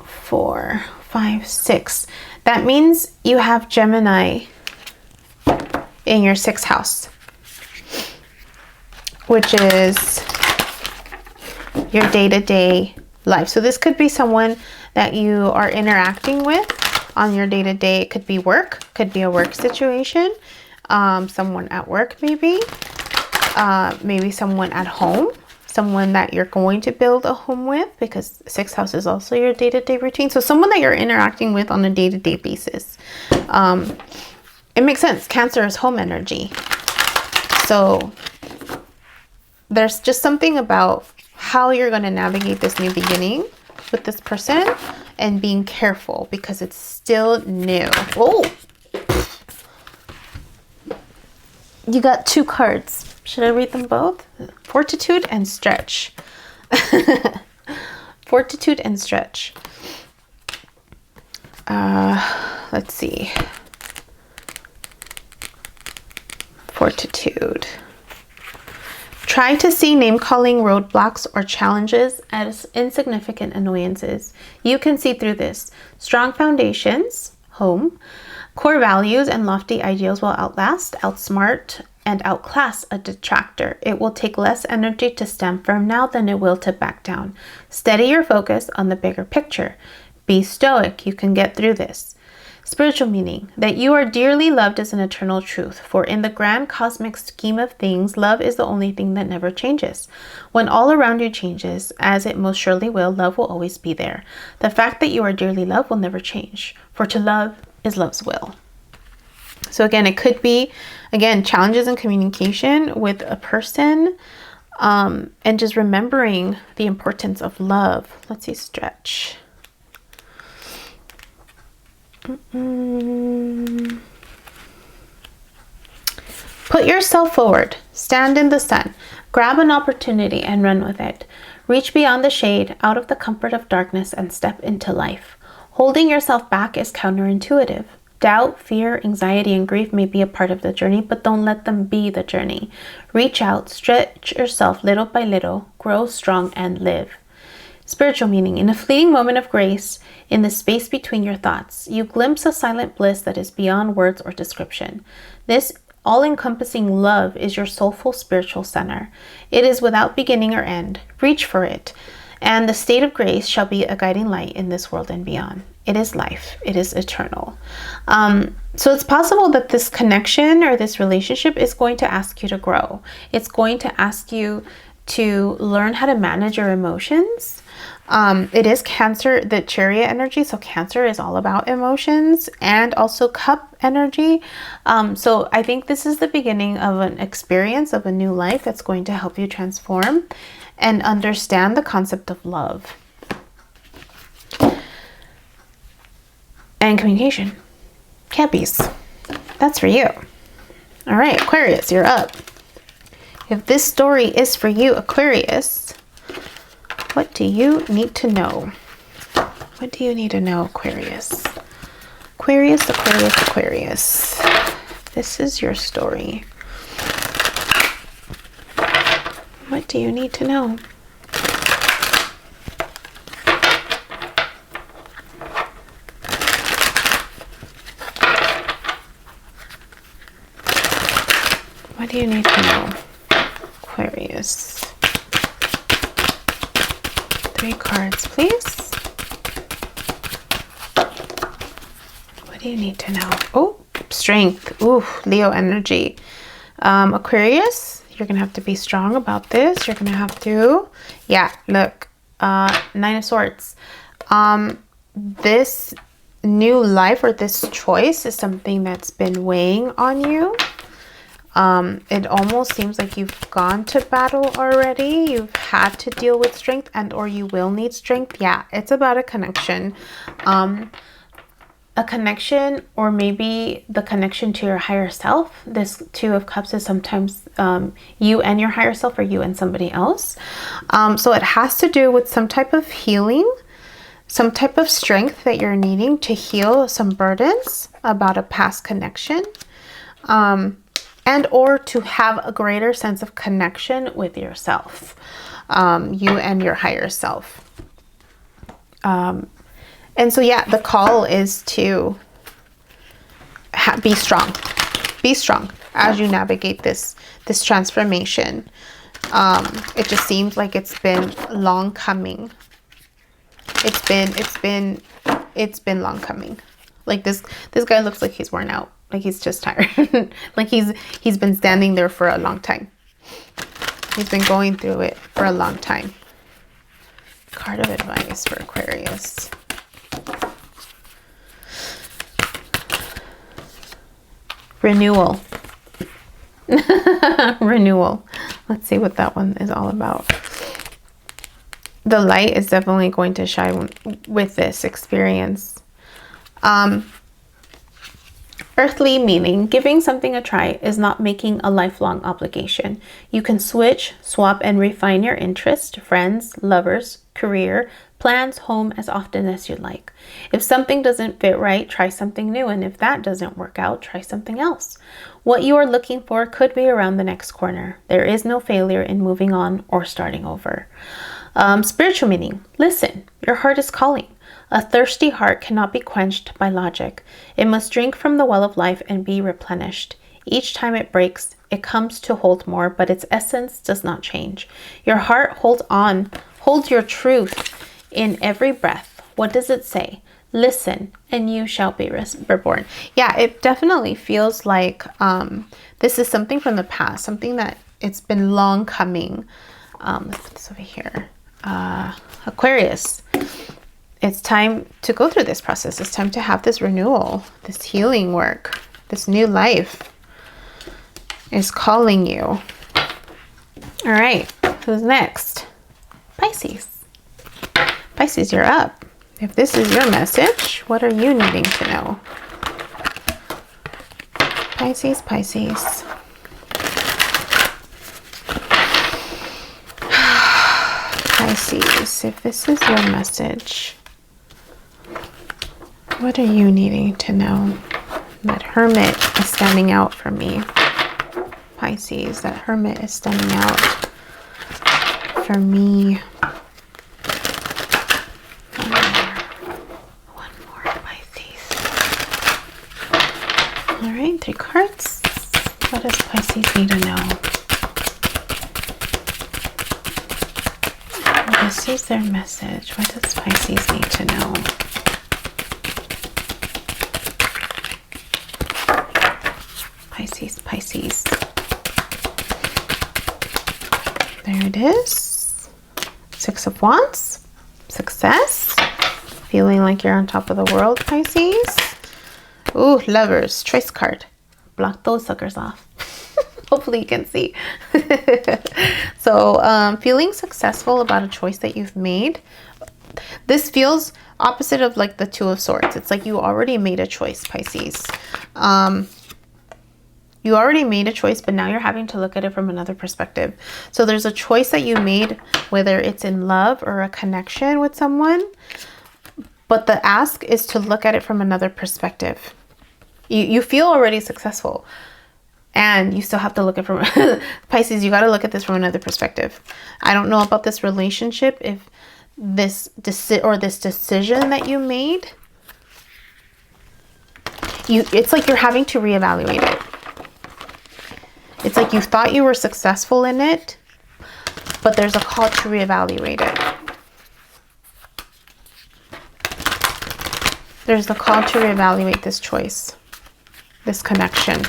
4, 5, 6. That means you have Gemini in your 6th house, which is your day-to-day life. So this could be someone that you are interacting with on your day-to-day. It could be work, could be a work situation, someone at work maybe, maybe someone at home, someone that you're going to build a home with, because 6th house is also your day-to-day routine. So someone that you're interacting with on a day-to-day basis. It makes sense. Cancer is home energy. So there's just something about how you're going to navigate this new beginning with this person and being careful because it's still new. Oh, you got 2 cards. Should I read them both? Fortitude and stretch. Fortitude and stretch. Let's see. Fortitude. Try to see name-calling, roadblocks, or challenges as insignificant annoyances. You can see through this. Strong foundations, home, core values, and lofty ideals will outlast, outsmart, and outclass a detractor. It will take less energy to stand firm now than it will to back down. Steady your focus on the bigger picture. Be stoic. You can get through this. Spiritual meaning, that you are dearly loved is an eternal truth, for in the grand cosmic scheme of things, love is the only thing that never changes. When all around you changes, as it most surely will, love will always be there. The fact that you are dearly loved will never change, for to love is love's will. So again, it could be, again, challenges in communication with a person, and just remembering the importance of love. Let's see, stretch. Put yourself forward, stand in the sun, grab an opportunity and run with it. Reach beyond the shade, out of the comfort of darkness, and step into life. Holding yourself back is counterintuitive. Doubt, fear, anxiety, and grief may be a part of the journey, but don't let them be the journey. Reach out, stretch yourself little by little, grow strong, and live. Spiritual meaning, in a fleeting moment of grace, in the space between your thoughts, you glimpse a silent bliss that is beyond words or description. This all-encompassing love is your soulful spiritual center. It is without beginning or end. Reach for it, and the state of grace shall be a guiding light in this world and beyond. It is life. It is eternal. So it's possible that this connection or this relationship is going to ask you to grow. It's going to ask you to learn how to manage your emotions. It is Cancer, the Chariot energy. So Cancer is all about emotions, and also Cup energy. So I think this is the beginning of an experience of a new life that's going to help you transform and understand the concept of love and communication. Cappies, that's for you. All right, Aquarius, you're up. If this story is for you, Aquarius, what do you need to know? What do you need to know, Aquarius? Aquarius, Aquarius, Aquarius. This is your story. What do you need to know? What do you need to know, Aquarius? 3 cards, please. What do you need to know? Oh, strength. Ooh, Leo energy. Aquarius, you're going to have to be strong about this. You're going to have to, yeah, look, 9 of Swords. This new life or this choice is something that's been weighing on you. It almost seems like you've gone to battle already. You've had to deal with strength, and or you will need strength. Yeah, it's about a connection. A connection, or maybe the connection to your higher self. This 2 of Cups is sometimes you and your higher self, or you and somebody else. So it has to do with some type of healing, some type of strength that you're needing to heal some burdens about a past connection. And or to have a greater sense of connection with yourself, you and your higher self. And so, yeah, the call is to be strong. Be strong as you navigate this transformation. It just seems like it's been long coming. It's been long coming. Like this guy looks like he's worn out. Like he's just tired. Like he's been standing there for a long time. He's been going through it for a long time. Card of advice for Aquarius. Renewal. Renewal. Let's see what that one is all about. The light is definitely going to shine with this experience. Earthly meaning, giving something a try is not making a lifelong obligation. You can switch, swap, and refine your interest, friends, lovers, career, plans, home as often as you like. If something doesn't fit right, try something new. And if that doesn't work out, try something else. What you are looking for could be around the next corner. There is no failure in moving on or starting over. Spiritual meaning, listen, your heart is calling. A thirsty heart cannot be quenched by logic. It must drink from the well of life and be replenished. Each time it breaks, it comes to hold more, but its essence does not change. Your heart holds your truth in every breath. What does it say? Listen, and you shall be reborn. Yeah, it definitely feels like this is something from the past, something that it's been long coming. Let's put this over here. Aquarius. It's time to go through this process. It's time to have this renewal, this healing work. This new life is calling you. All right, who's next? Pisces. Pisces, you're up. If this is your message, what are you needing to know? Pisces, Pisces. Pisces, if this is your message, what are you needing to know? That Hermit is standing out for me. Pisces, that Hermit is standing out for me. One more, Pisces. All right, 3 cards. What does Pisces need to know? This is their message. What does Pisces need to know? Pisces, Pisces. There it is. 6 of Wands, 6 success. Feeling like you're on top of the world, Pisces. Ooh, Lovers, choice card. Block those suckers off. Hopefully you can see. So feeling successful about a choice that you've made. This feels opposite of like the Two of Swords. It's like you already made a choice, Pisces. You already made a choice, but now you're having to look at it from another perspective. So there's a choice that you made, whether it's in love or a connection with someone. But the ask is to look at it from another perspective. You feel already successful. And you still have to look at it from... Pisces, you got to look at this from another perspective. I don't know about this relationship, if this decision that you made, it's like you're having to reevaluate it. It's like you thought you were successful in it, but there's a call to reevaluate it. There's the call to reevaluate this choice, this connection.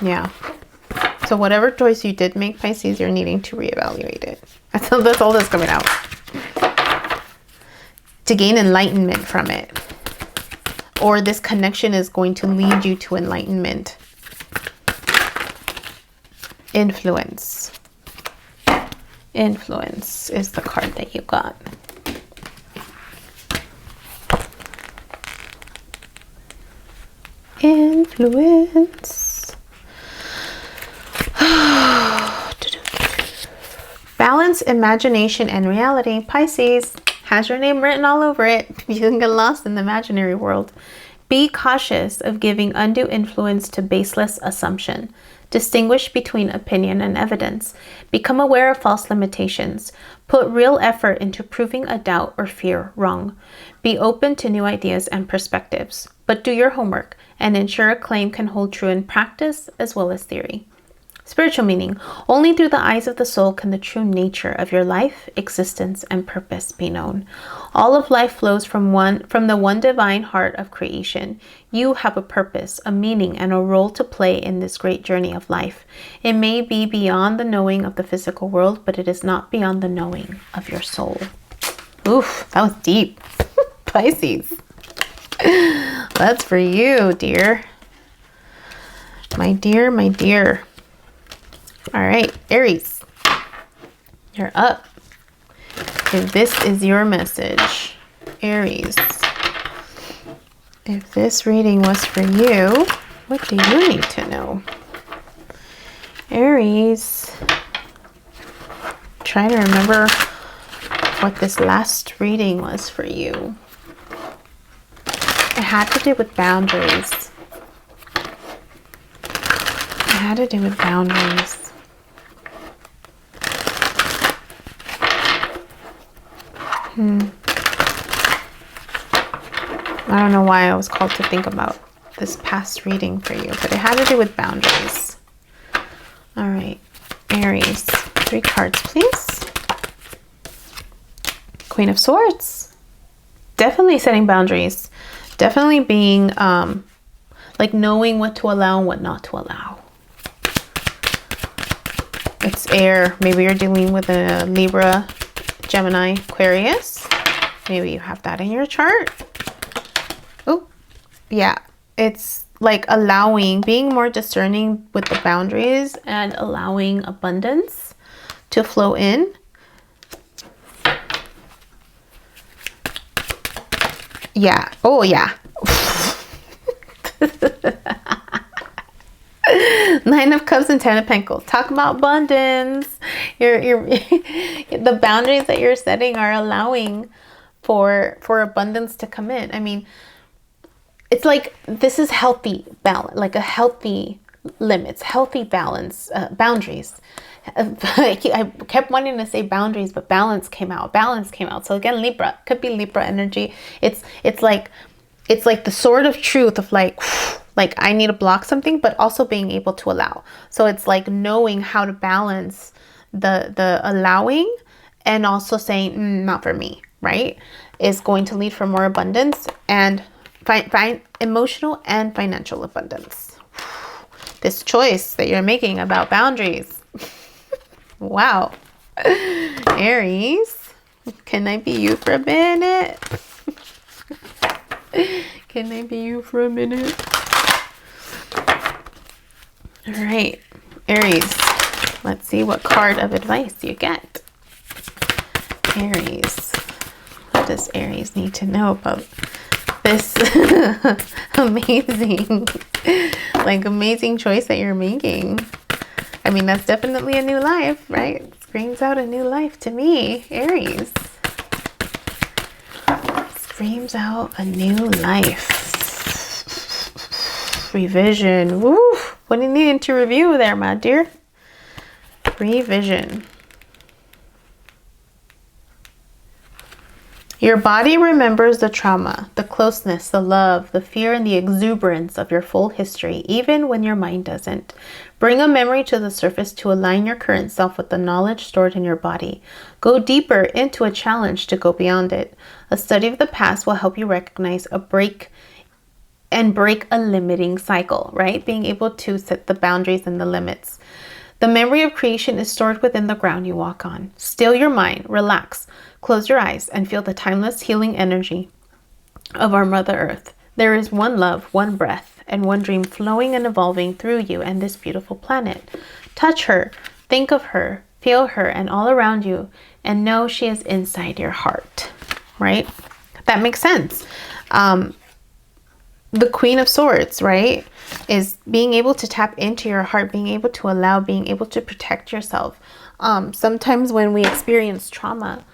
Yeah. So whatever choice you did make, Pisces, you're needing to reevaluate it. That's all that's coming out. To gain enlightenment from it. Or this connection is going to lead you to enlightenment. Influence. Influence is the card that you got. Influence. Balance imagination and reality. Pisces has your name written all over it. You can get lost in the imaginary world. Be cautious of giving undue influence to baseless assumption. Distinguish between opinion and evidence. Become aware of false limitations. Put real effort into proving a doubt or fear wrong. Be open to new ideas and perspectives. But do your homework and ensure a claim can hold true in practice as well as theory. Spiritual meaning. Only through the eyes of the soul can the true nature of your life, existence, and purpose be known. All of life flows from the one divine heart of creation. You have a purpose, a meaning, and a role to play in this great journey of life. It may be beyond the knowing of the physical world, but it is not beyond the knowing of your soul. Oof, that was deep. Pisces. That's for you, dear. My dear, my dear. All right, Aries, you're up. If this is your message, Aries, if this reading was for you, what do you need to know? Aries, trying to remember what this last reading was for you. It had to do with boundaries. It had to do with boundaries. I don't know why I was called to think about this past reading for you, but it had to do with boundaries. All right, Aries, 3 cards, please. Queen of Swords. Definitely setting boundaries. Definitely being, like knowing what to allow and what not to allow. It's air. Maybe you're dealing with a Libra, Gemini, Aquarius. Maybe you have that in your chart. Oh, yeah. It's like allowing, being more discerning with the boundaries and allowing abundance to flow in. Yeah. Oh, yeah. 9 of Cups and 10 of Pentacles. Talk about abundance. The boundaries that you're setting are allowing for abundance to come in. I mean, it's like this is healthy balance, like a healthy limits, healthy balance, boundaries. I kept wanting to say boundaries, but balance came out. Balance came out. So again, Libra, could be Libra energy. It's like the sword of truth of like I need to block something, but also being able to allow. So it's like knowing how to balance the allowing and also saying not for me, right? Is going to lead for more abundance and find emotional and financial abundance. This choice that you're making about boundaries. Wow. Aries. Can I be you for a minute? Can I be you for a minute? All right, Aries. Let's see what card of advice you get. Aries. What does Aries need to know about this amazing choice that you're making? I mean, that's definitely a new life, right? It screams out a new life to me, Aries. Screams out a new life. Revision. Woo! What do you need to review there, my dear? Revision. Your body remembers the trauma, the closeness, the love, the fear, and the exuberance of your full history, even when your mind doesn't. Bring a memory to the surface to align your current self with the knowledge stored in your body. Go deeper into a challenge to go beyond it. A study of the past will help you recognize break a limiting cycle, right? Being able to set the boundaries and the limits. The memory of creation is stored within the ground you walk on. Still your mind, relax, close your eyes, and feel the timeless healing energy of our Mother Earth. There is one love, one breath, and one dream flowing and evolving through you and this beautiful planet. Touch her, think of her, feel her, and all around you, and know she is inside your heart, right? That makes sense. The Queen of Swords, right, is being able to tap into your heart, being able to allow, being able to protect yourself. Sometimes when we experience trauma,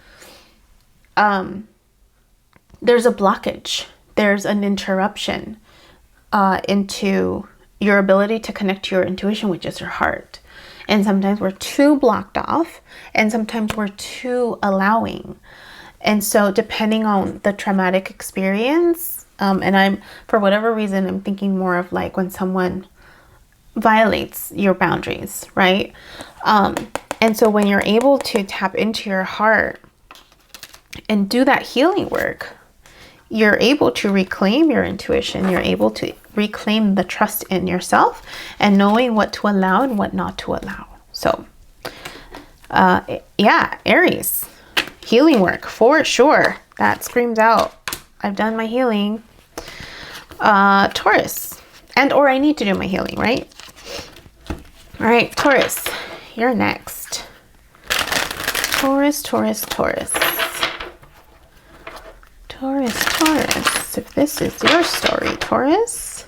there's a blockage, there's an interruption into your ability to connect to your intuition, which is your heart. And sometimes we're too blocked off, and sometimes we're too allowing. And so depending on the traumatic experience, and for whatever reason, I'm thinking more of like when someone violates your boundaries, right? And so when you're able to tap into your heart and do that healing work, you're able to reclaim your intuition. You're able to reclaim the trust in yourself and knowing what to allow and what not to allow. So, yeah, Aries, healing work for sure. That screams out, I've done my healing. Taurus, or I need to do my healing, right? All right, Taurus, you're next. Taurus. If this is your story, Taurus.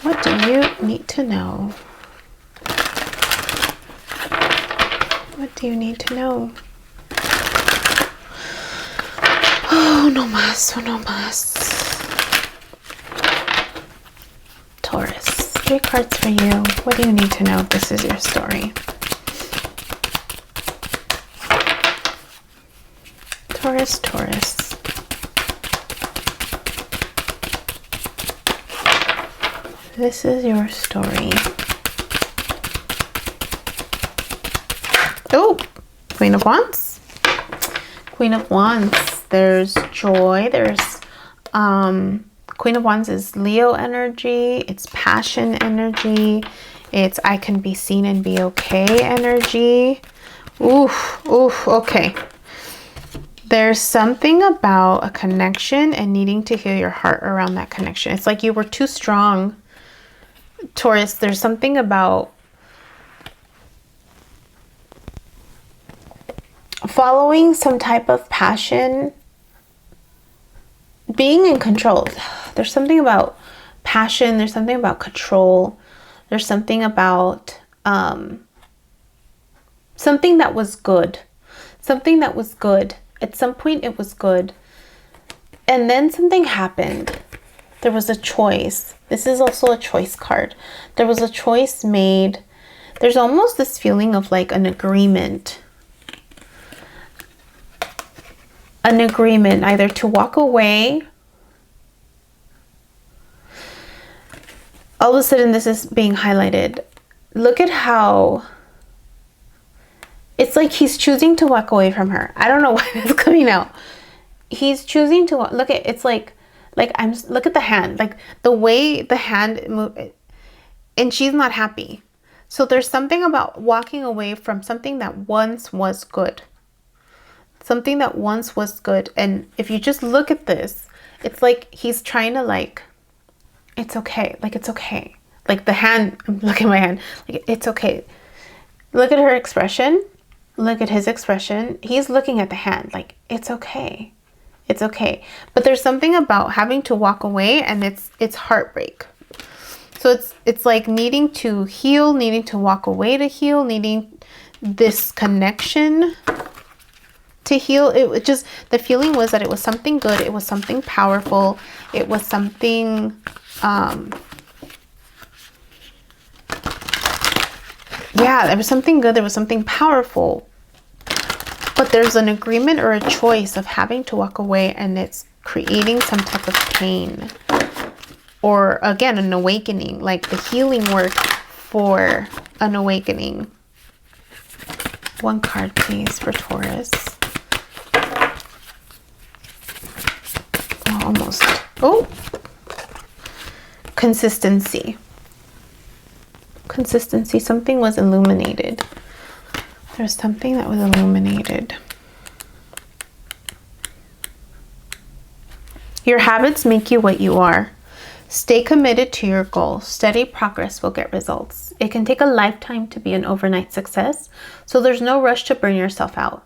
What do you need to know? What do you need to know? Oh, no más. Taurus, 3 cards for you. What do you need to know if this is your story? Taurus. This is your story. Oh, Queen of Wands. There's joy. There's Queen of Wands is Leo energy. It's passion energy. It's I can be seen and be okay energy. Oof, okay. There's something about a connection and needing to heal your heart around that connection. It's like you were too strong, Taurus. There's something about following some type of passion, being in control. There's something about passion. There's something about control. There's something about something that was good. At some point it was good. And then something happened. There was a choice. This is also a choice card. There was a choice made. There's almost this feeling of like an agreement. Either to walk away. All of a sudden this is being highlighted. Look at how it's like he's choosing to walk away from her. I don't know why that's coming out. He's choosing to look at, it's like look at the hand, like the way the hand move, and she's not happy. So there's something about walking away from something that once was good. Something that once was good. And if you just look at this, it's like he's trying to like, it's okay. Like, it's okay. Like the hand, look at my hand. Like, it's okay. Look at her expression. Look at his expression. He's looking at the hand. Like, it's okay. It's okay. But there's something about having to walk away, and it's heartbreak. So it's like needing to heal, needing to walk away to heal, needing this connection to heal. It just, the feeling was that it was something good. It was something powerful. It was something, yeah, there was something good. There was something powerful. But there's an agreement or a choice of having to walk away, and it's creating some type of pain. Or again, an awakening, like the healing work for an awakening. One card, please, for Taurus. Oh, almost. Oh, consistency. Consistency. Something was illuminated. There's something that was illuminated. Your habits make you what you are. Stay committed to your goal. Steady progress will get results. It can take a lifetime to be an overnight success, so there's no rush to burn yourself out.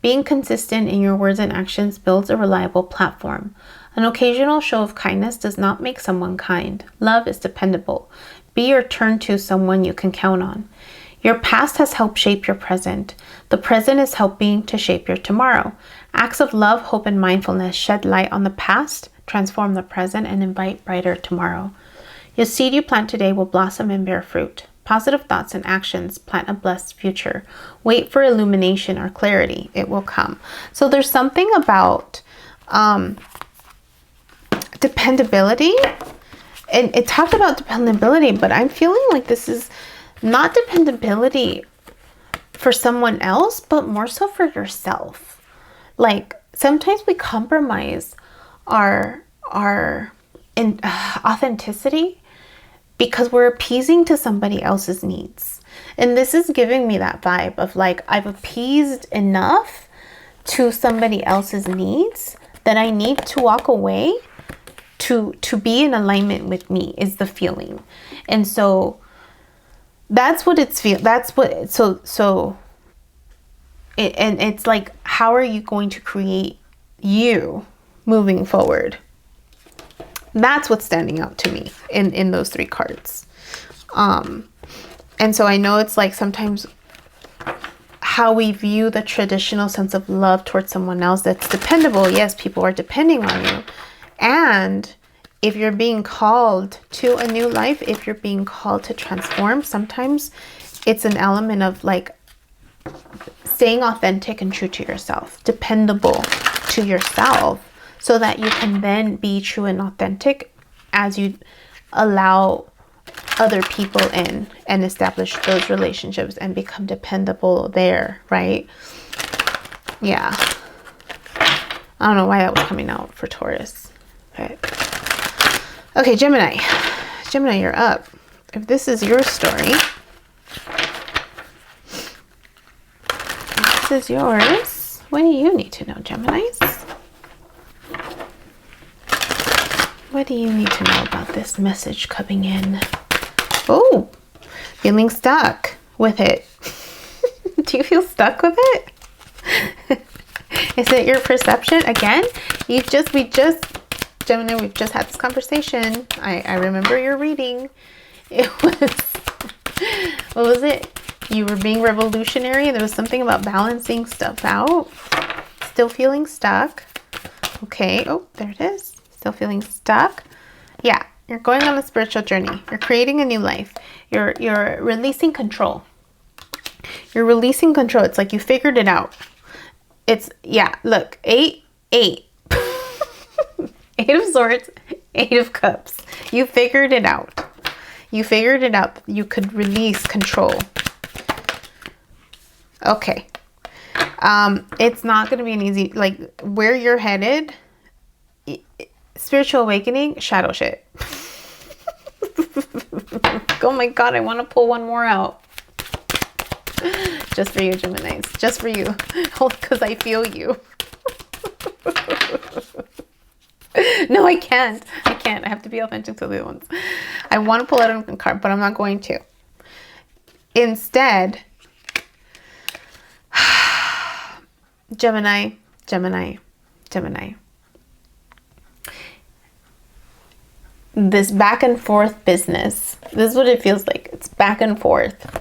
Being consistent in your words and actions builds a reliable platform. An occasional show of kindness does not make someone kind. Love is dependable. Be or turn to someone you can count on. Your past has helped shape your present. The present is helping to shape your tomorrow. Acts of love, hope, and mindfulness shed light on the past, transform the present, and invite brighter tomorrow. Your seed you plant today will blossom and bear fruit. Positive thoughts and actions plant a blessed future. Wait for illumination or clarity. It will come. So there's something about dependability. And it talked about dependability, but I'm feeling like this is not dependability for someone else, but more so for yourself. Like sometimes we compromise our authenticity because we're appeasing to somebody else's needs. And this is giving me that vibe of like, I've appeased enough to somebody else's needs that I need to walk away to be in alignment with me, is the feeling. And so that's what it's and it's like, how are you going to create you moving forward? That's what's standing out to me in those three cards. And so I know it's like sometimes how we view the traditional sense of love towards someone else that's dependable. Yes, people are depending on you. And if you're being called to a new life, if you're being called to transform, sometimes it's an element of like staying authentic and true to yourself, dependable to yourself, so that you can then be true and authentic as you allow other people in and establish those relationships and become dependable there, right? Yeah. I don't know why that was coming out for Taurus. But okay, Gemini. Gemini, you're up. If this is your story, this is yours. What do you need to know, Geminis? What do you need to know about this message coming in? Oh, feeling stuck with it. Do you feel stuck with it? Is it your perception? Again, Gemini, we've just had this conversation. I remember your reading. It was, what was it? You were being revolutionary. There was something about balancing stuff out. Still feeling stuck. Okay. Oh, there it is. Still feeling stuck. Yeah. You're going on a spiritual journey. You're creating a new life. You're releasing control. You're releasing control. It's like you figured it out. It's, yeah, look, 8. 8 of Swords, 8 of Cups. You figured it out. You figured it out. You could release control. Okay. It's not going to be an easy, like, where you're headed, spiritual awakening, shadow shit. Oh my God, I want to pull one more out. Just for you, Geminis. Just for you. Because I feel you. No, I can't. I can't. I have to be authentic to the other ones. I want to pull out a card, but I'm not going to. Instead, Gemini, Gemini, Gemini. This back and forth business. This is what it feels like. It's back and forth.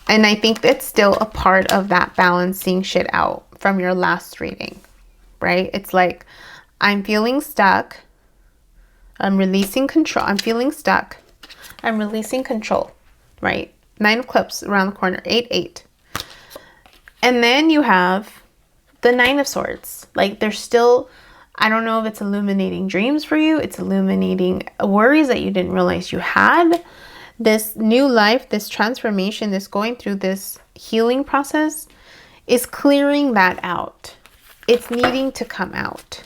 And I think it's still a part of that balancing shit out from your last reading, right? It's like, I'm feeling stuck. I'm releasing control. I'm feeling stuck. I'm releasing control, right? 9 of Cups around the corner. 8, 8. And then you have the 9 of Swords. Like, there's still, I don't know if it's illuminating dreams for you. It's illuminating worries that you didn't realize you had. This new life, this transformation, this going through this healing process is clearing that out. It's needing to come out.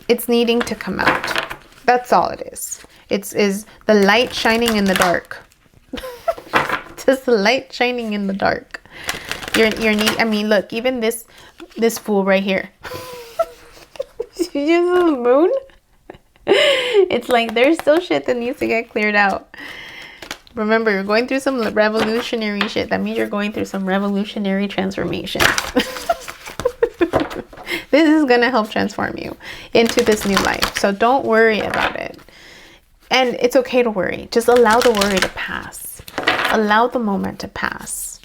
It's needing to come out. That's all it is. It's the light shining in the dark. Just the light shining in the dark. I mean, look, even this fool right here. Just the moon. It's like there's still shit that needs to get cleared out. Remember, you're going through some revolutionary shit. That means you're going through some revolutionary transformation. This is going to help transform you into this new life. So don't worry about it. And it's okay to worry. Just allow the worry to pass. Allow the moment to pass.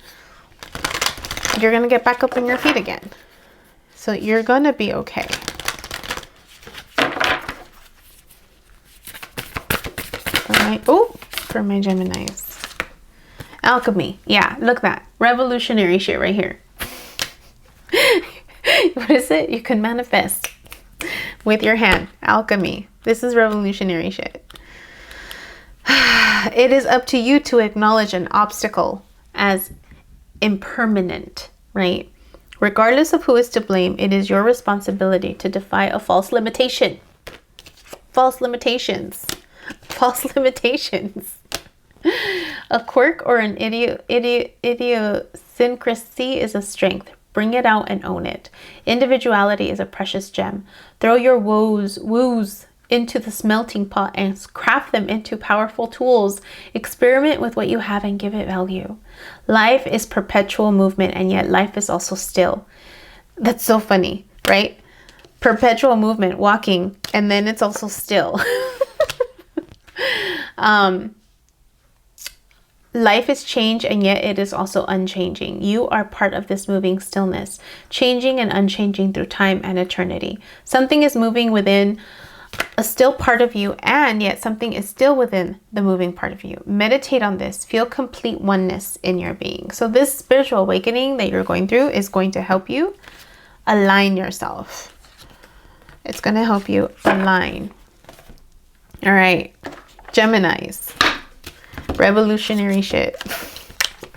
You're going to get back up on your feet again. So you're going to be okay. Oh, for my Geminis. Alchemy. Yeah, look at that. Revolutionary shit right here. What is it? You can manifest with your hand. Alchemy. This is revolutionary shit. It is up to you to acknowledge an obstacle as impermanent, right? Regardless of who is to blame, it is your responsibility to defy a false limitation. False limitations. False limitations. A quirk or an idiosyncrasy is a strength. Bring it out and own it. Individuality is a precious gem. Throw your woos into the smelting pot and craft them into powerful tools. Experiment with what you have and give it value. Life is perpetual movement, and yet life is also still. That's so funny, right? Perpetual movement, walking, and then it's also still. Life is change, and yet it is also unchanging. You are part of this moving stillness, changing and unchanging through time and eternity. Something is moving within a still part of you, and yet something is still within the moving part of you. Meditate on this. Feel complete oneness in your being. So this spiritual awakening that you're going through is going to help you align yourself. It's going to help you align. All right, Geminis. Revolutionary shit.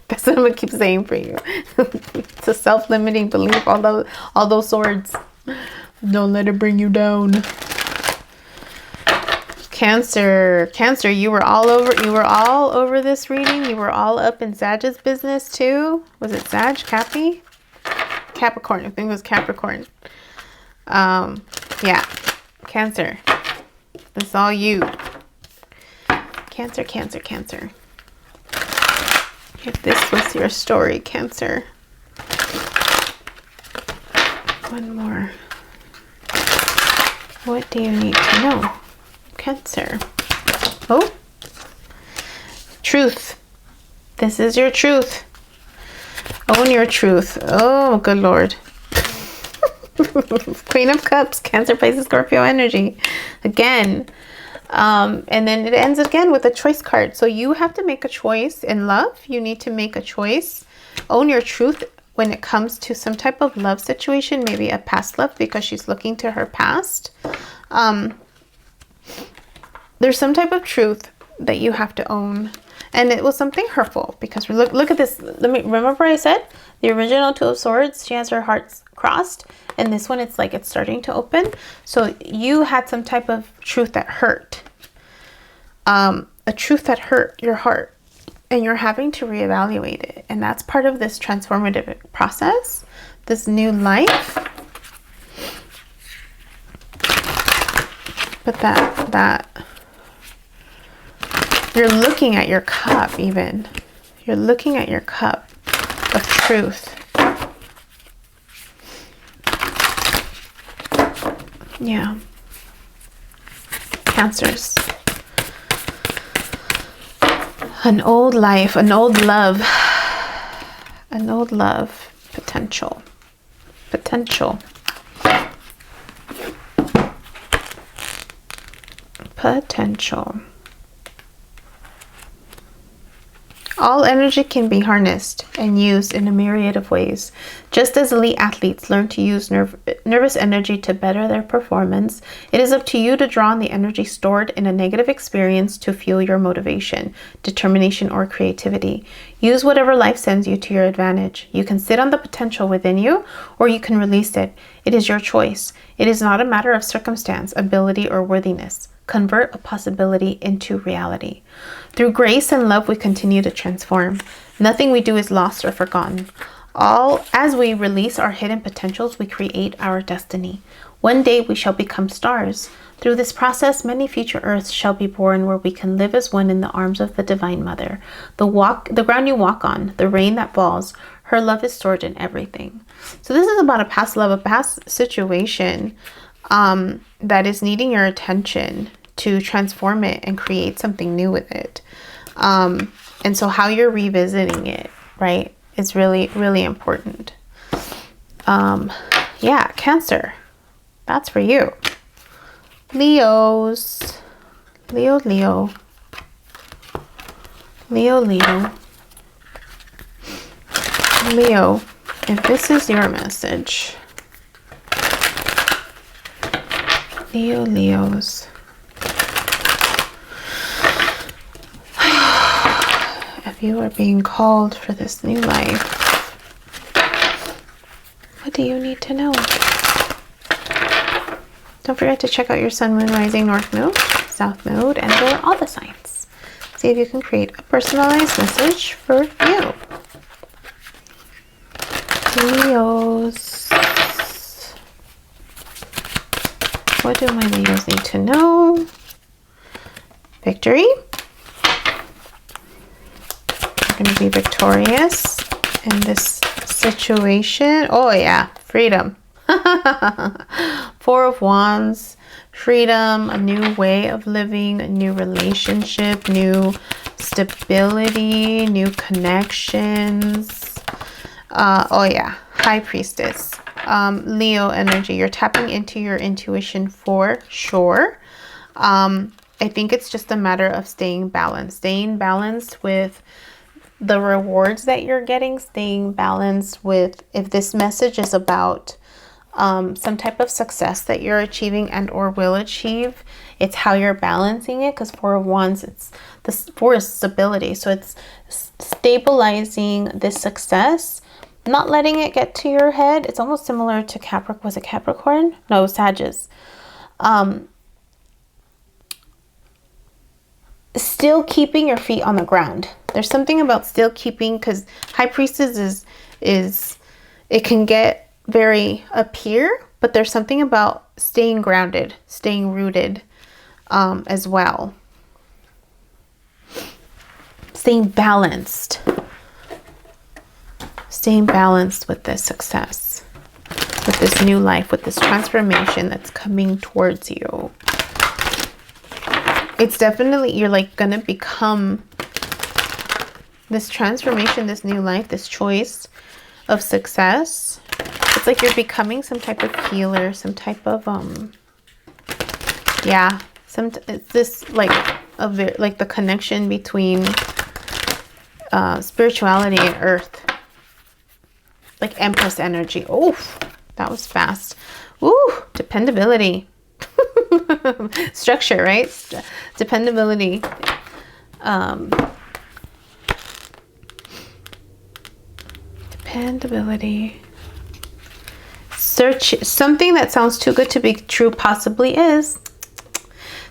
That's what I'm gonna keep saying for you. It's a self-limiting belief. All those swords. Don't let it bring you down. Cancer. Cancer, you were all over this reading. You were all up in Sag's business too. Was it Sag? Cappy? Capricorn. I think it was Capricorn. Yeah. Cancer. It's all you. Cancer, Cancer, Cancer. If this was your story, Cancer. One more. What do you need to know? Cancer. Oh. Truth. This is your truth. Own your truth. Oh, good Lord. Queen of Cups. Cancer, Pisces, Scorpio energy. Again. And then it ends again with a choice card. So you have to make a choice in love. You need to make a choice. Own your truth when it comes to some type of love situation, maybe a past love, because she's looking to her past. There's some type of truth that you have to own. And it was something hurtful, because look at this. Remember I said the original Two of Swords, she has her heart crossed. And this one, it's like it's starting to open. So you had some type of truth that hurt. A truth that hurt your heart. and you're having to reevaluate it. And that's part of this transformative process, this new life. But that you're looking at your cup even. You're looking at your cup of truth. Yeah. Cancers. An old life, an old love. An old love. Potential. Potential. Potential. All energy can be harnessed and used in a myriad of ways. Just as elite athletes learn to use nervous energy to better their performance, it is up to you to draw on the energy stored in a negative experience to fuel your motivation, determination, or creativity. Use whatever life sends you to your advantage. You can sit on the potential within you, or you can release it. It is your choice. It is not a matter of circumstance, ability, or worthiness. Convert a possibility into reality. Through grace and love, we continue to transform. Nothing we do is lost or forgotten. As we release our hidden potentials, we create our destiny. One day we shall become stars. Through this process, many future Earths shall be born where we can live as one in the arms of the Divine Mother. The ground you walk on, the rain that falls, her love is stored in everything. So this is about a past love, a past situation that is needing your attention to transform it and create something new with it. And so how you're revisiting it, right, is really, really important. Yeah, Cancer. That's for you. Leos. Leo. Leo. Leo, if this is your message. Leos. If you are being called for this new life, what do you need to know? Don't forget to check out your sun, moon, rising, north node, south node, and or all the signs. See if you can create a personalized message for you. Leos. What do my Leos need to know? Victory. You're going to be victorious in this situation. Oh yeah, freedom. Four of Wands, freedom, a new way of living, a new relationship, new stability, new connections. Oh yeah, High Priestess. Leo energy, you're tapping into your intuition for sure. I think it's just a matter of staying balanced with the rewards that you're getting, staying balanced with if this message is about some type of success that you're achieving and or will achieve. It's how you're balancing it, because Four of Wands, it's this Four is stability, so it's stabilizing this success, not letting it get to your head. It's almost similar to Capricorn. Was it Capricorn? No, Sagittarius. Still keeping your feet on the ground. There's something about still keeping, because High Priestess is it can get very up here, but there's something about staying grounded, staying rooted as well. Staying balanced with this success, with this new life, with this transformation that's coming towards you. It's definitely, you're like gonna become this transformation, this new life, this choice of success. It's like you're becoming some type of healer, some type of yeah, it's this like like the connection between spirituality and earth, like Empress energy. Oh, that was fast. Ooh, dependability. Structure, right? Dependability. Dependability. Search something that sounds too good to be true, possibly is.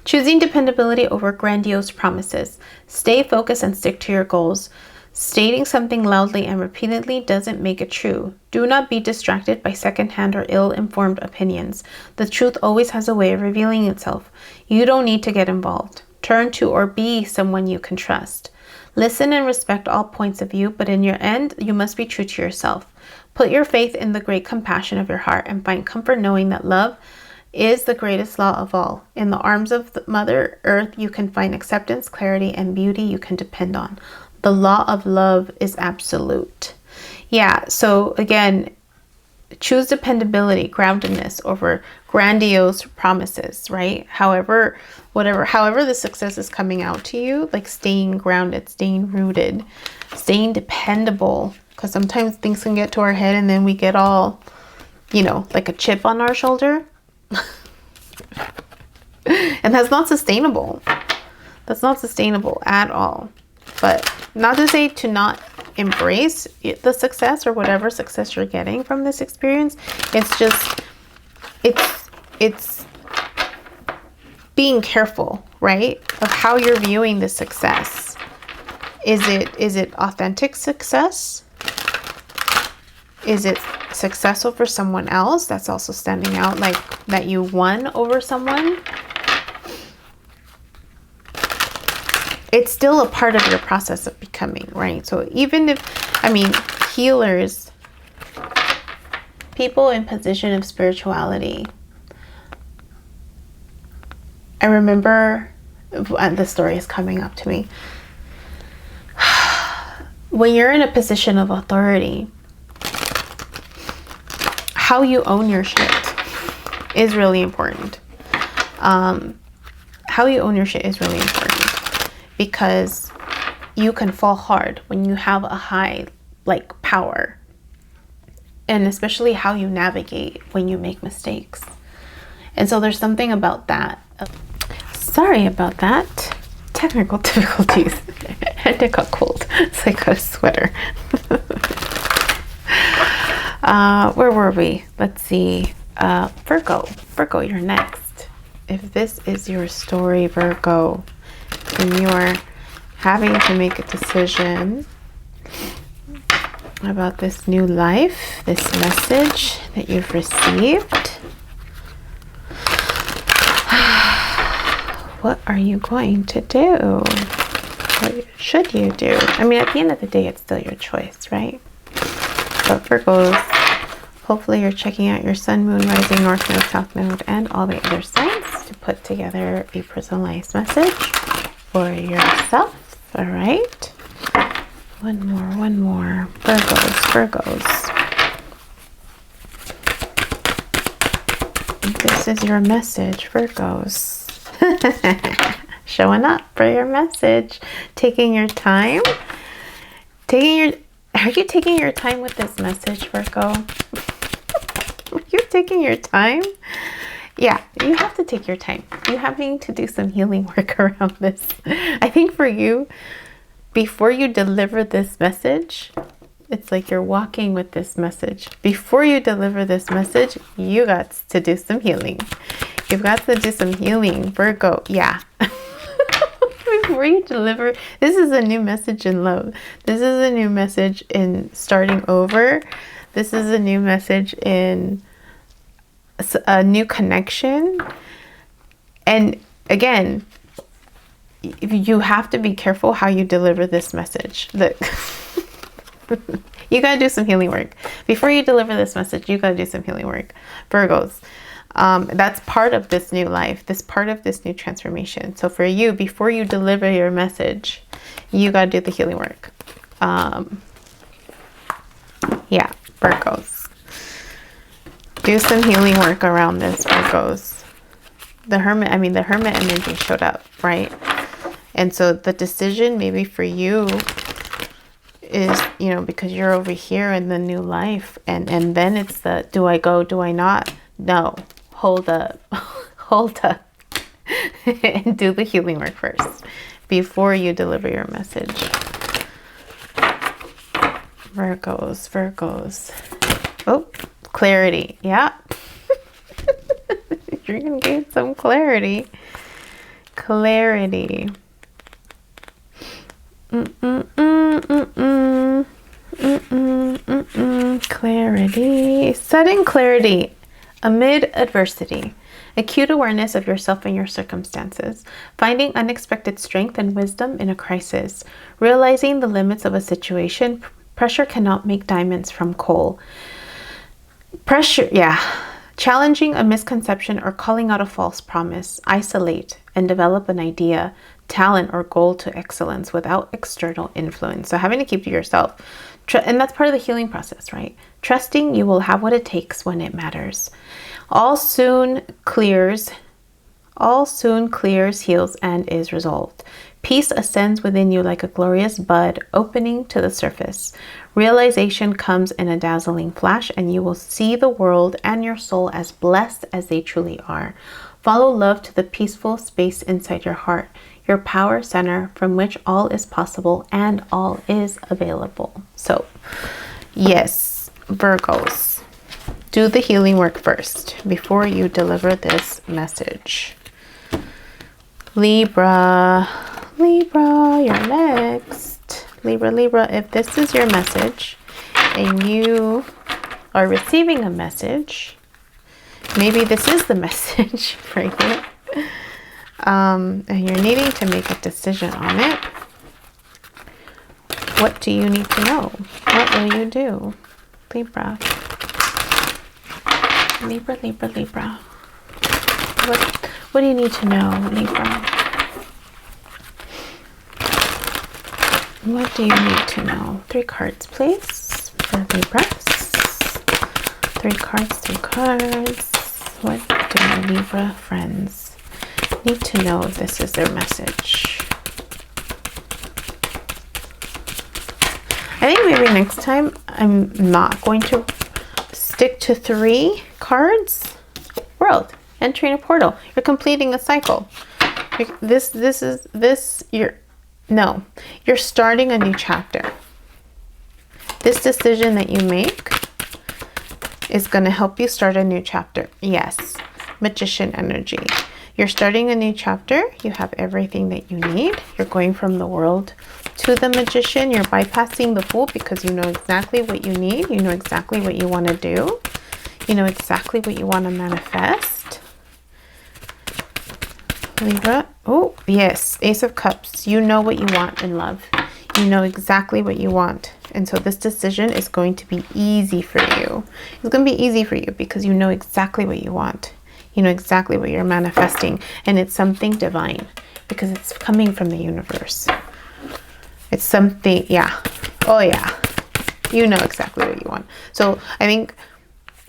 Choosing dependability over grandiose promises. Stay focused and stick to your goals. Stating something loudly and repeatedly doesn't make it true. Do not be distracted by secondhand or ill-informed opinions. The truth always has a way of revealing itself. You don't need to get involved. Turn to or be someone you can trust. Listen and respect all points of view, but in your end, you must be true to yourself. Put your faith in the great compassion of your heart and find comfort knowing that love is the greatest law of all. In the arms of the Mother Earth, you can find acceptance, clarity, and beauty you can depend on. The law of love is absolute. Yeah, so again, choose dependability, groundedness over grandiose promises, right? However the success is coming out to you, like staying grounded, staying rooted, staying dependable, because sometimes things can get to our head and then we get all, like a chip on our shoulder. And that's not sustainable. That's not sustainable at all. But not to say to not embrace the success or whatever success you're getting from this experience. It's just, it's being careful, right? Of how you're viewing the success. Is it authentic success? Is it successful for someone else that's also standing out, like that you won over someone? It's still a part of your process of becoming, right? So even if, healers, people in position of spirituality, I remember, the story is coming up to me. When you're in a position of authority, how you own your shit is really important. How you own your shit is really important, because you can fall hard when you have a high power, and especially how you navigate when you make mistakes. And so there's something about that. Sorry about that. Technical difficulties. And it got cold, so I got a sweater. Where were we? Let's see. Virgo, you're next. If this is your story, Virgo, and you are having to make a decision about this new life, this message that you've received, what are you going to do? What should you do? At the end of the day, it's still your choice, right? But Virgos, hopefully you're checking out your sun, moon, rising, north node, south node, and all the other signs to put together a personalized message for yourself. All right. One more. Virgos. This is your message, Virgos. Showing up for your message. Taking your time. Are you taking your time with this message, Virgo? Are you taking your time? Yeah, you have to take your time. You're having to do some healing work around this. I think for you, before you deliver this message, it's like you're walking with this message. Before you deliver this message, you got to do some healing. You've got to do some healing, Virgo. Yeah. Before you deliver, this is a new message in love. This is a new message in starting over. This is a new message in a new connection. And again, you have to be careful how you deliver this message. You got to do some healing work. Before you deliver this message, you got to do some healing work. Virgos, that's part of this new life, this part of this new transformation. So for you, before you deliver your message, you got to do the healing work. Yeah, Virgos. Do some healing work around this, Virgos. The Hermit energy showed up, right? And so the decision maybe for you is, because you're over here in the new life, and then it's the, do I go, do I not? No, hold up, and do the healing work first before you deliver your message. Virgos. Oh, clarity. Yeah. You're going to get some clarity. Clarity. Clarity. Sudden clarity amid adversity. Acute awareness of yourself and your circumstances. Finding unexpected strength and wisdom in a crisis. Realizing the limits of a situation. Pressure cannot make diamonds from coal. Pressure, yeah. Challenging a misconception or calling out a false promise. Isolate and develop an idea, talent, or goal to excellence without external influence. So having to keep to yourself. And that's part of the healing process, right? Trusting you will have what it takes when it matters. All soon clears, heals, and is resolved. Peace ascends within you like a glorious bud opening to the surface. Realization comes in a dazzling flash, and you will see the world and your soul as blessed as they truly are. Follow love to the peaceful space inside your heart, your power center from which all is possible and all is available. So, yes, Virgos. Do the healing work first before you deliver this message. Libra, you're next. Libra, if this is your message and you are receiving a message, maybe this is the message for you, and you're needing to make a decision on it. What do you need to know? What will you do? Libra. What do you need to know, Libra? What do you need to know? 3 cards, please, for Libras. 3 cards. What do my Libra friends need to know if this is their message? I think maybe next time I'm not going to stick to 3 cards. World. Entering a portal. You're completing a cycle. You're starting a new chapter. This decision that you make is going to help you start a new chapter. Yes. Magician energy. You're starting a new chapter. You have everything that you need. You're going from the world to the magician. You're bypassing the fool because you know exactly what you need. You know exactly what you want to do. You know exactly what you want to manifest. Libra. Oh, yes. Ace of Cups. You know what you want in love. You know exactly what you want. And so this decision is going to be easy for you. It's going to be easy for you because you know exactly what you want. You know exactly what you're manifesting. And it's something divine because it's coming from the universe. It's something, yeah. Oh, yeah. You know exactly what you want. So I think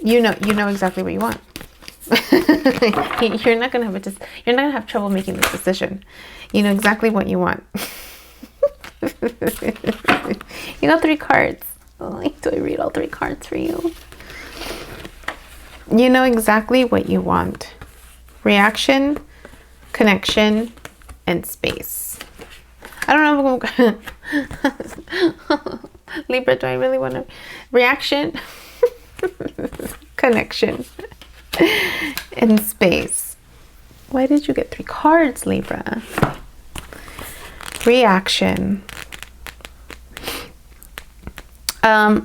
you know exactly what you want. You're not gonna have trouble making this decision. You know exactly what you want. You got 3 cards. Oh, do I read all 3 cards for you? You know exactly what you want. Reaction, connection, and space. I don't know if I'm gonna Libra, do I really want to reaction? Connection and space. Why did you get 3 cards, Libra? Reaction. I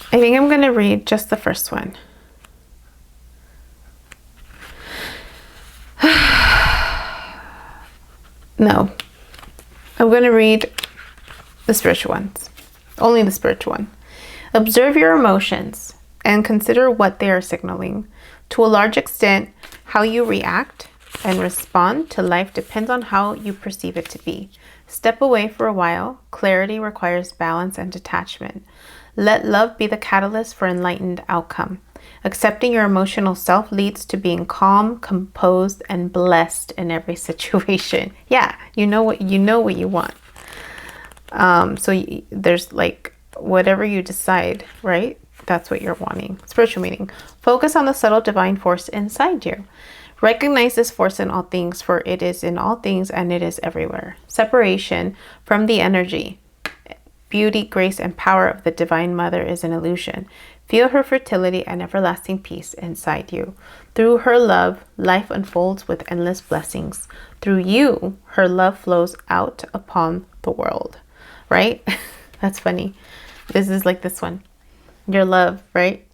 think I'm going to read just the first one. No. I'm going to read the spiritual ones. Only the spiritual one. Observe your emotions and consider what they are signaling. To a large extent, how you react and respond to life depends on how you perceive it to be. Step away for a while. Clarity requires balance and detachment. Let love be the catalyst for enlightened outcome. Accepting your emotional self leads to being calm, composed, and blessed in every situation. Yeah, you know what you want. There's like whatever you decide, right? That's what you're wanting. Spiritual meaning. Focus on the subtle divine force inside you. Recognize this force in all things, for it is in all things and it is everywhere. Separation from the energy, beauty, grace, and power of the Divine Mother is an illusion. Feel her fertility and everlasting peace inside you. Through her love, life unfolds with endless blessings. Through you, her love flows out upon the world. Right? That's funny. This is like this one. Your love, right?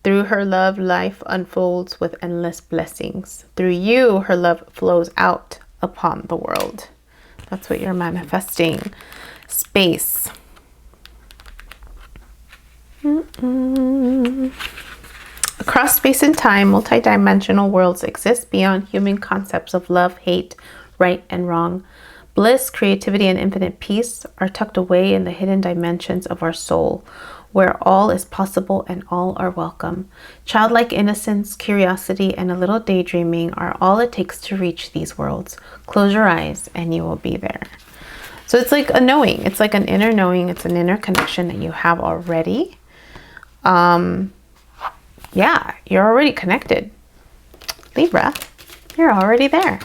Through her love, life unfolds with endless blessings. Through you, her love flows out upon the world. That's what you're manifesting. Space. Across space and time, multidimensional worlds exist beyond human concepts of love, hate, right and wrong. Bliss, creativity, and infinite peace are tucked away in the hidden dimensions of our soul, where all is possible and all are welcome. Childlike innocence, curiosity, and a little daydreaming are all it takes to reach these worlds. Close your eyes and you will be there. So it's like a knowing. It's like an inner knowing. It's an inner connection that you have already. Yeah, you're already connected. Libra, you're already there.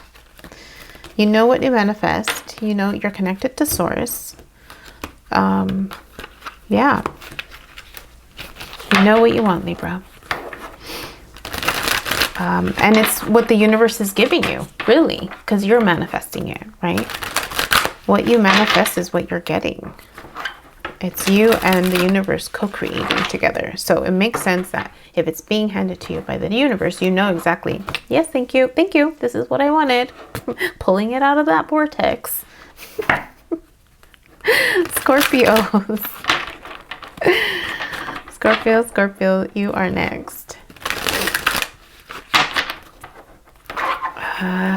You know what you manifest. You know you're connected to source. Yeah. You know what you want, Libra. And it's what the universe is giving you, really, because you're manifesting it, right? What you manifest is what you're getting. It's you and the universe co-creating together. So it makes sense that if it's being handed to you by the universe, you know exactly, yes, thank you, this is what I wanted. Pulling it out of that vortex. Scorpios. Scorpio, you are next.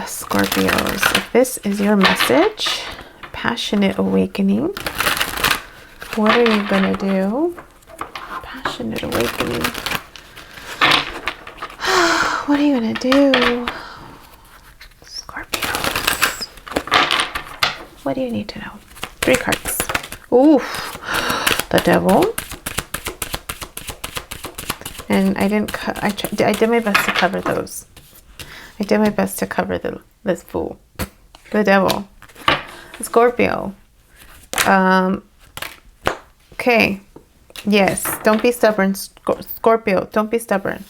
Scorpios, if this is your message, passionate awakening, what are you gonna do? Passionate awakening. What are you gonna do? Scorpios. What do you need to know? 3 cards. Oof. The Devil. And I did my best to cover those. I did my best to cover this Fool. The Devil. Scorpio. Okay. Yes. Don't be stubborn, Scorpio. Don't be stubborn.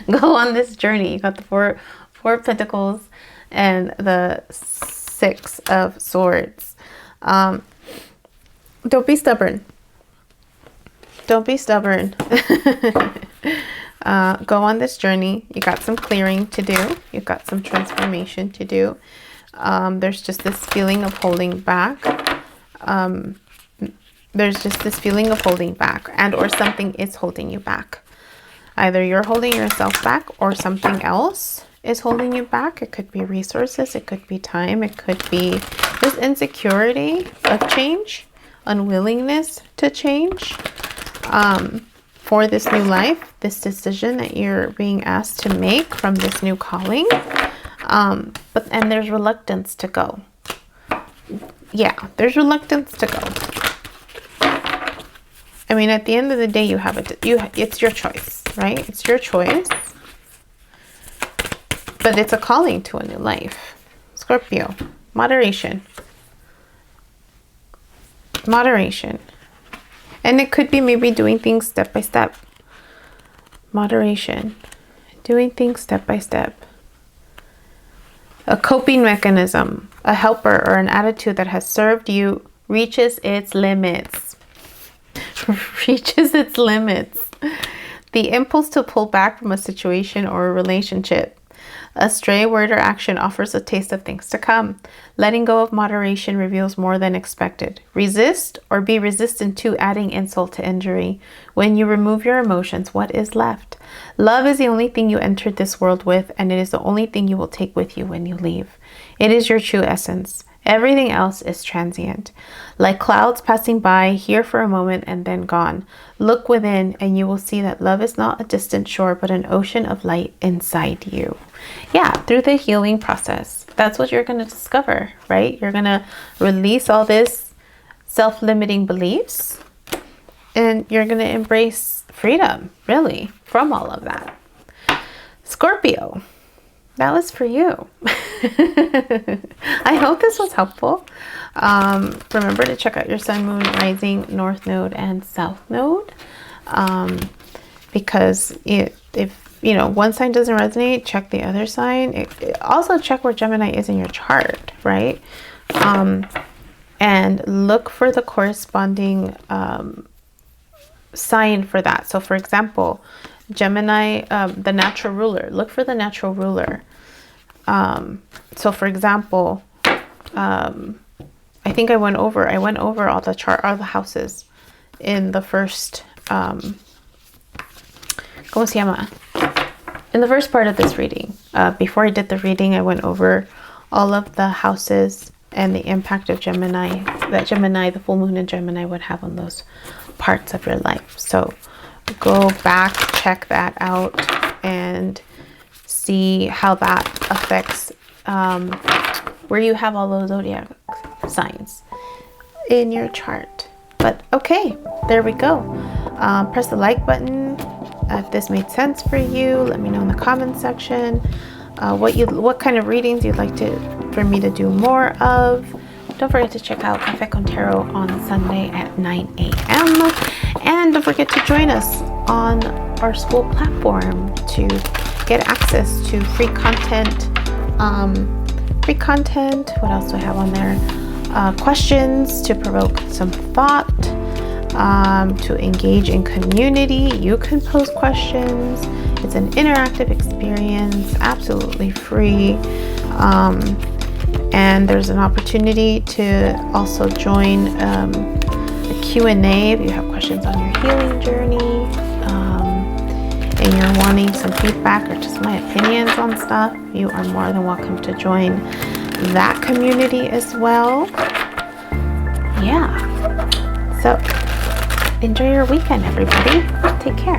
Go on this journey. You got the four of Pentacles and the 6 of Swords. Don't be stubborn. Don't be stubborn. Go on this journey. You got some clearing to do. You've got some transformation to do. There's just this feeling of holding back. There's just this feeling of holding back, and or something is holding you back. Either you're holding yourself back or something else is holding you back. It could be resources. It could be time. It could be this insecurity of change, unwillingness to change. For this new life, this decision that you're being asked to make from this new calling. And there's reluctance to go. Yeah, there's reluctance to go. I mean, at the end of the day, it's your choice, right? It's your choice. But it's a calling to a new life. Scorpio, moderation. Moderation. And it could be maybe doing things step by step. Moderation. Doing things step by step. A coping mechanism, a helper, or an attitude that has served you reaches its limits. Reaches its limits. The impulse to pull back from a situation or a relationship. A stray word or action offers a taste of things to come. Letting go of moderation reveals more than expected. Resist or be resistant to adding insult to injury. When you remove your emotions, what is left? Love is the only thing you entered this world with, and it is the only thing you will take with you when you leave. It is your true essence. Everything else is transient. Like clouds passing by, here for a moment and then gone. Look within and you will see that love is not a distant shore, but an ocean of light inside you. Yeah, through the healing process. That's what you're going to discover, right? You're going to release all this self-limiting beliefs and you're going to embrace freedom, really, from all of that. Scorpio. that was for you. I hope this was helpful. Remember to check out your sun, moon, rising, north node, and south node. Because if you know one sign doesn't resonate, check the other sign. Also check where Gemini is in your chart, right? And look for the corresponding sign for that. So for example, Gemini, the natural ruler, look for the natural ruler. So for example, I think I went over all the houses in the first, ¿cómo se llama? In the first part of this reading. Before I did the reading, I went over all of the houses and the impact of Gemini, that Gemini, the full moon in Gemini would have on those parts of your life. So go back, check that out, and see how that affects where you have all those zodiac signs in your chart. But okay, there we go. Press the like button if this made sense for you. Let me know in the comments section what kind of readings you'd like for me to do more of. Don't forget to check out Café con Tarot on Sunday at 9 a.m. And don't forget to join us on our Skool platform to get access to free content. What else do I have on there? Questions to provoke some thought, to engage in community. You can post questions. It's an interactive experience, absolutely free. And there's an opportunity to also join a Q&A if you have questions on your healing journey, and you're wanting some feedback or just my opinions on stuff. You are more than welcome to join that community as well. Yeah. So enjoy your weekend, everybody. Take care.